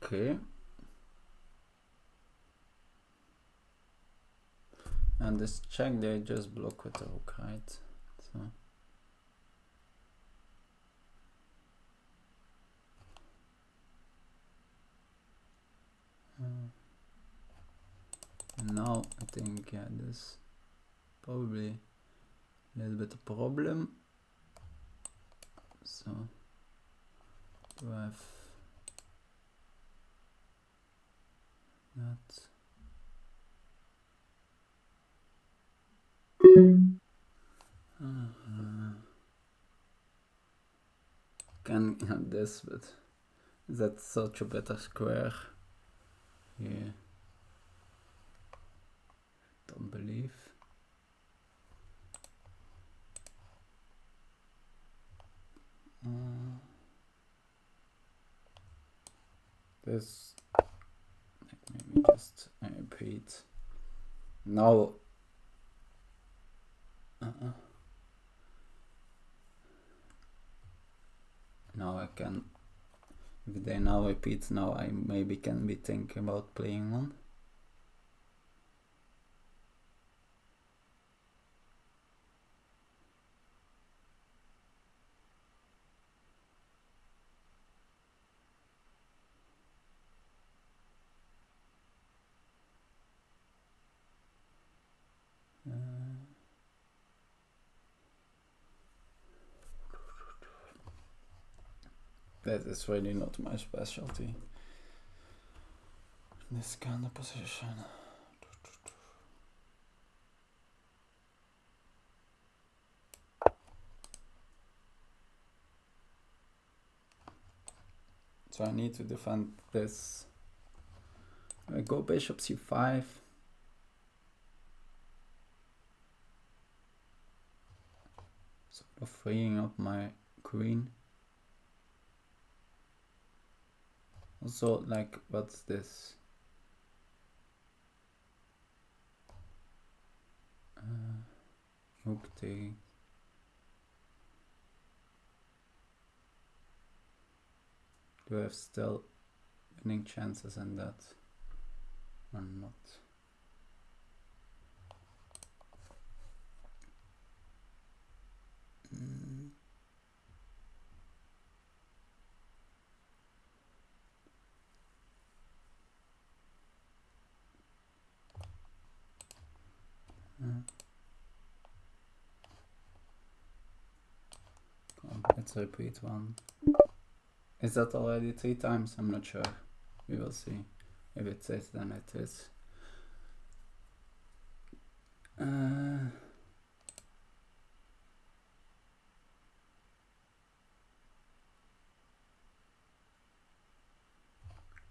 Okay. And this check they just block with the rook, right? So. And now I think yeah, this probably a little bit of problem. So do I have that? Can have this, but that's such a better square. Yeah. Don't believe. This, maybe just repeat. Now, now I can, if they now repeat, now I maybe can be thinking about playing one. That is really not my specialty. This kind of position. So I need to defend this. I go bishop c5. for freeing up my queen. Also, like, what's this? Hook take. Do I have still winning chances in that or not? Let's repeat one. Is that already 3 times? I'm not sure. We will see. If it says, then it is.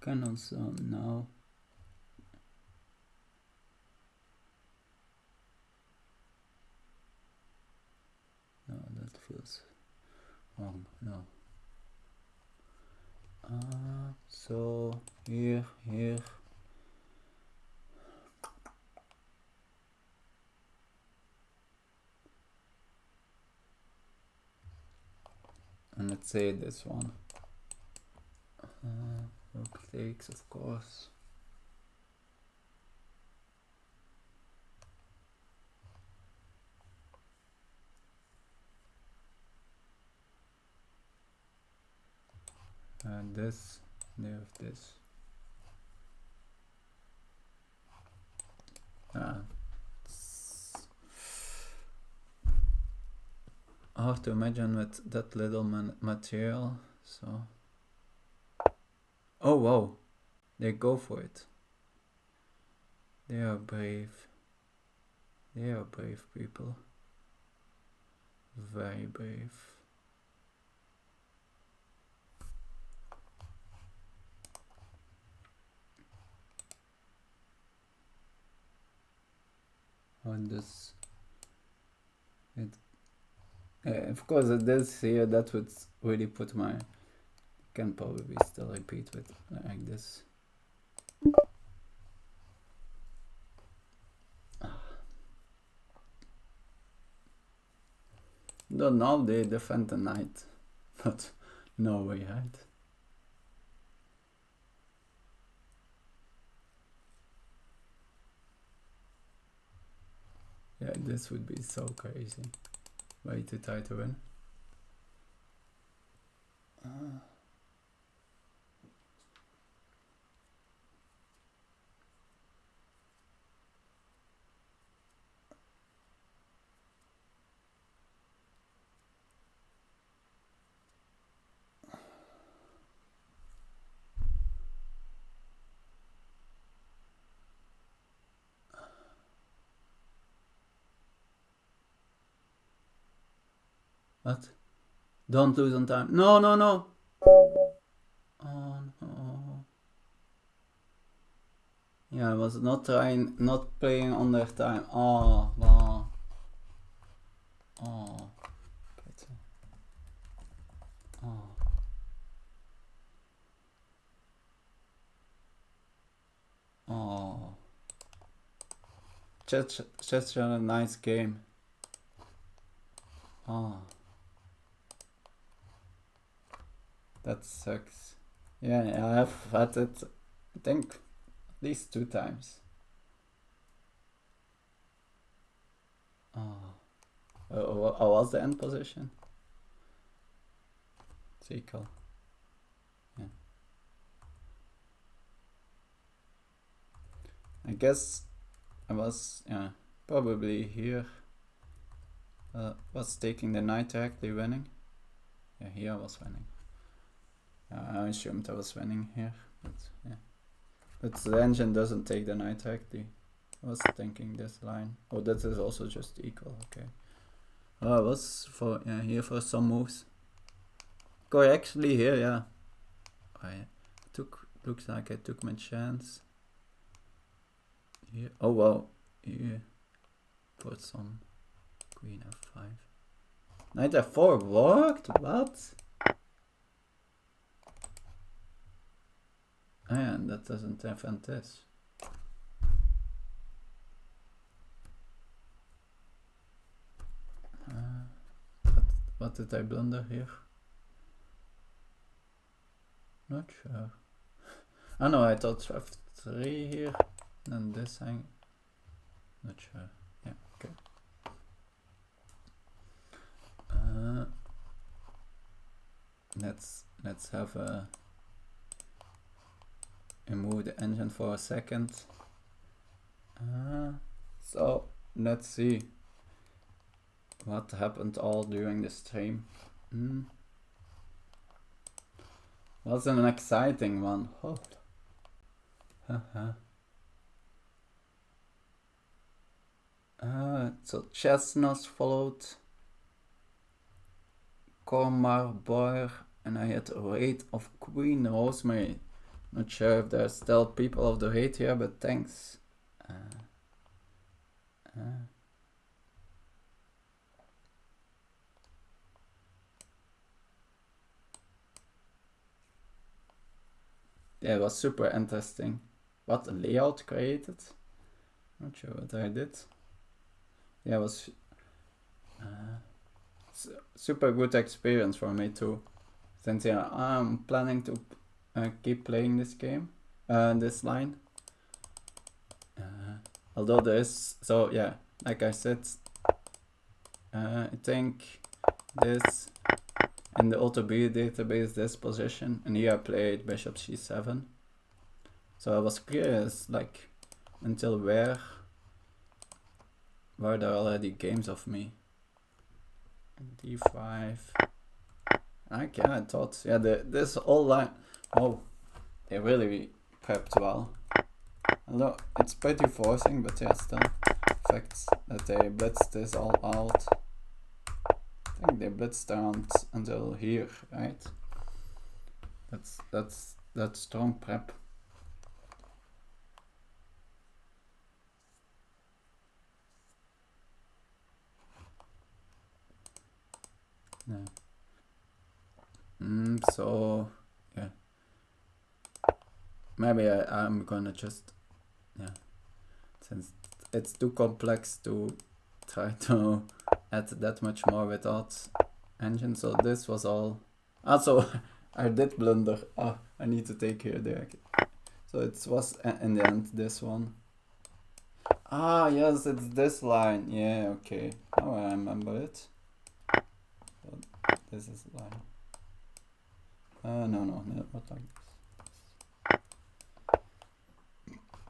Can also now. No, that feels wrong. No. So here. And let's say this one. Rook takes, of course. And this, they have this. Hard to imagine with that little material, so. Oh wow, they go for it. They are brave. They are brave people. Very brave. On this, of course, this here, that would really put my. Can probably still repeat with like this. No, now they defend the knight, but no way, right? Yeah, this would be so crazy. Way too tight to win. What? Don't lose on time. No, no, no. Oh no. Yeah, I was not playing on their time. Oh, wow. Oh. Oh. Oh. Just a nice game. Oh. That sucks. Yeah, I have had it, I think, at least 2 times. Oh. What was the end position? It's equal. Yeah. I guess I was, probably here. Was taking the knight directly winning. Yeah, here I was winning. I assumed I was winning here, but yeah. But the engine doesn't take the knight directly. I was thinking this line. Oh, that is also just equal, okay. I was here for some moves. Go actually here, yeah. Looks like I took my chance. Here. Oh wow, here. For some queen f5. Knight f4 worked? What? And that doesn't defend this. What did I blunder here? Not sure. Oh no, I thought f3 here, and this hang. Not sure. Yeah, okay. Let's have a move the engine for a second. So let's see what happened all during the stream. Was an exciting one. Oh. So chestnuts followed Cormar Boyer, and I had a rate of Queen Rosemary. Not sure if there's still people of the rate here, but thanks. Yeah, it was super interesting. What a layout created. Not sure what I did. Yeah, it was super good experience for me too. Since yeah, I'm planning to keep playing this game, this line. Although there is, so yeah, like I said, I think this in the AutoB database, this position, and here I played bishop c7. So I was curious, like, until where were there already games of me? d5. Like, yeah, I thought, yeah, this whole line, oh, they really prepped well. Although it's pretty forcing, but yeah, still, facts that they blitzed this all out. I think they blitzed around until here, right? That's strong prep. Yeah. So yeah, maybe I'm gonna just, yeah, since it's too complex to try to add that much more without engine. So this was all. Also, I did blunder. I need to take here there. So it was in the end this one. Yes, it's this line. Yeah, okay. Now I remember it. So this is the line. No, not like this.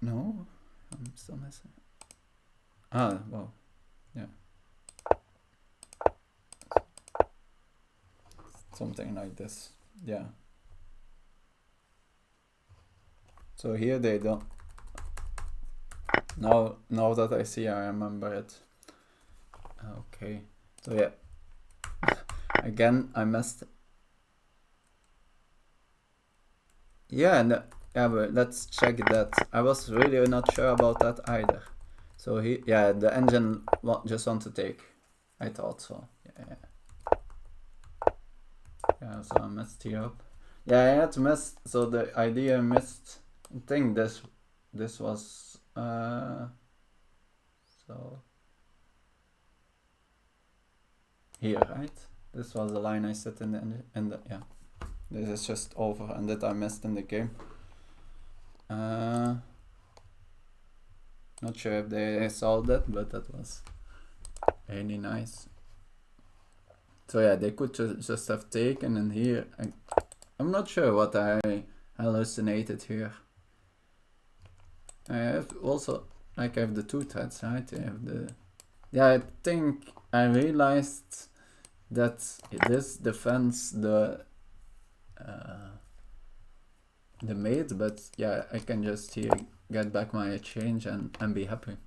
No, I'm still missing. Well, yeah. Something like this, yeah. So here they don't. Now that I see, I remember it. Okay, so yeah. Again, I messed. Yeah, but let's check that. I was really not sure about that either. So yeah, the engine just want to take. I thought so. Yeah. Yeah, so I messed here up. Yeah, I had to mess. So the idea missed. I think this was so here, right? This was the line I set in the yeah. This is just over, and that I missed in the game. Not sure if they saw that, but that was really nice. So yeah, they could just have taken, and here I'm not sure what I hallucinated here. I have also, like, I have the two threads, right? I have the, yeah, I think I realized that this defends the mate, but yeah, I can just here get back my exchange and be happy.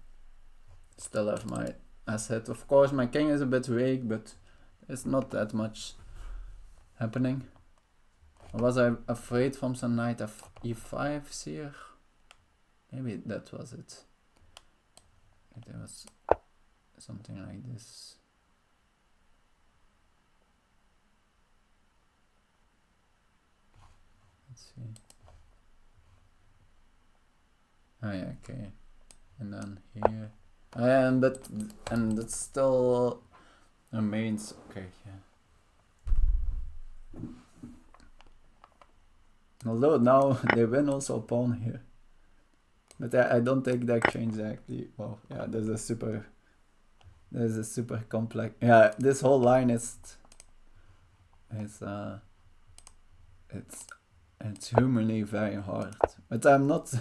Still have my asset. Of course, my king is a bit weak, but it's not that much happening. Or was I afraid from some knight of e5 here? Maybe that was it. There was something like this. Let's see. Oh yeah, okay. And then here. And that's still remains okay, yeah. Although now they win also pawn here. But I don't think that changes actually. Well, yeah, there's a super complex. Yeah, this whole line is it's humanly very hard. But I'm not.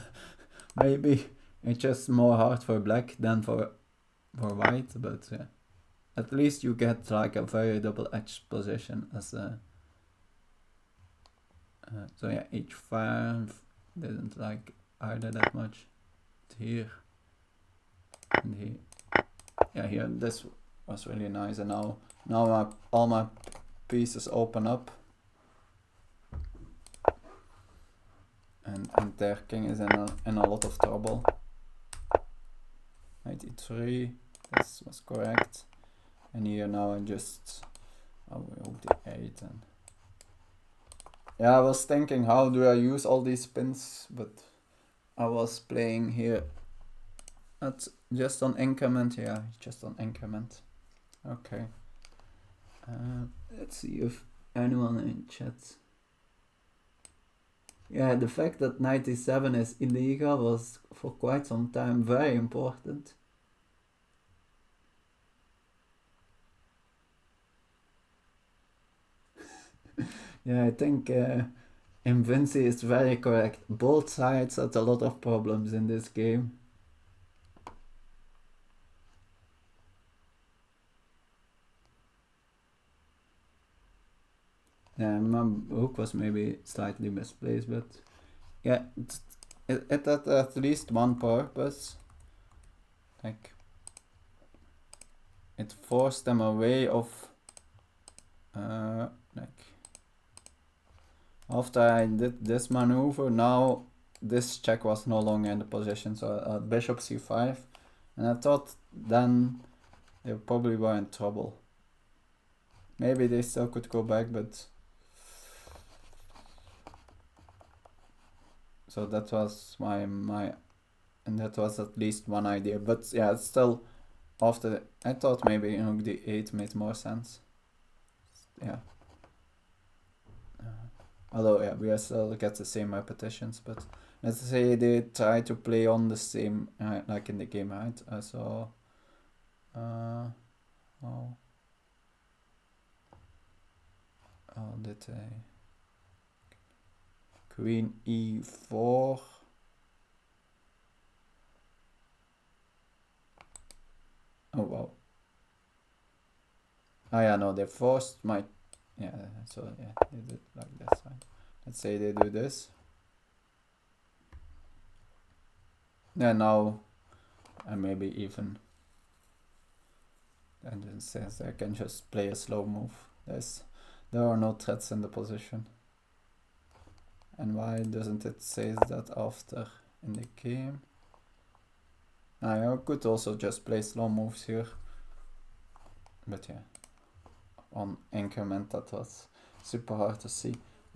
Maybe it's just more hard for black than for white. But yeah, at least you get like a very double-edged position as a. So yeah, h5 didn't like either that much. Here and here. Yeah, here this was really nice, and now all my pieces open up, and their king is in a lot of trouble. Knight e3, this was correct, and here now I just rook d8, and yeah, I was thinking how do I use all these pins, but I was playing here at just on increment. Yeah, just on increment. Okay. Let's see if anyone in chat. Yeah, the fact that 97 is illegal was for quite some time very important. Yeah, I think Invinci is very correct. Both sides had a lot of problems in this game. Yeah, my hook was maybe slightly misplaced, but yeah, it had at least one purpose. Like, it forced them away of, like, after I did this maneuver, now this check was no longer in the position, so bishop c5, and I thought then they probably were in trouble. Maybe they still could go back, but so that was my and that was at least one idea. But yeah, it's still after I thought maybe rook d8 made more sense. Yeah. Although yeah, we still get the same repetitions, but let's say they try to play on the same like in the game, right? So how did I? Queen e4. Oh wow. Oh yeah, no, they forced my. Yeah, so yeah, they did like this. Right? Let's say they do this. Yeah, now, and maybe even. And it says I can just play a slow move. There are no threats in the position. And why doesn't it say that after in the game? I could also just play slow moves here. But yeah, on increment that was super hard to see.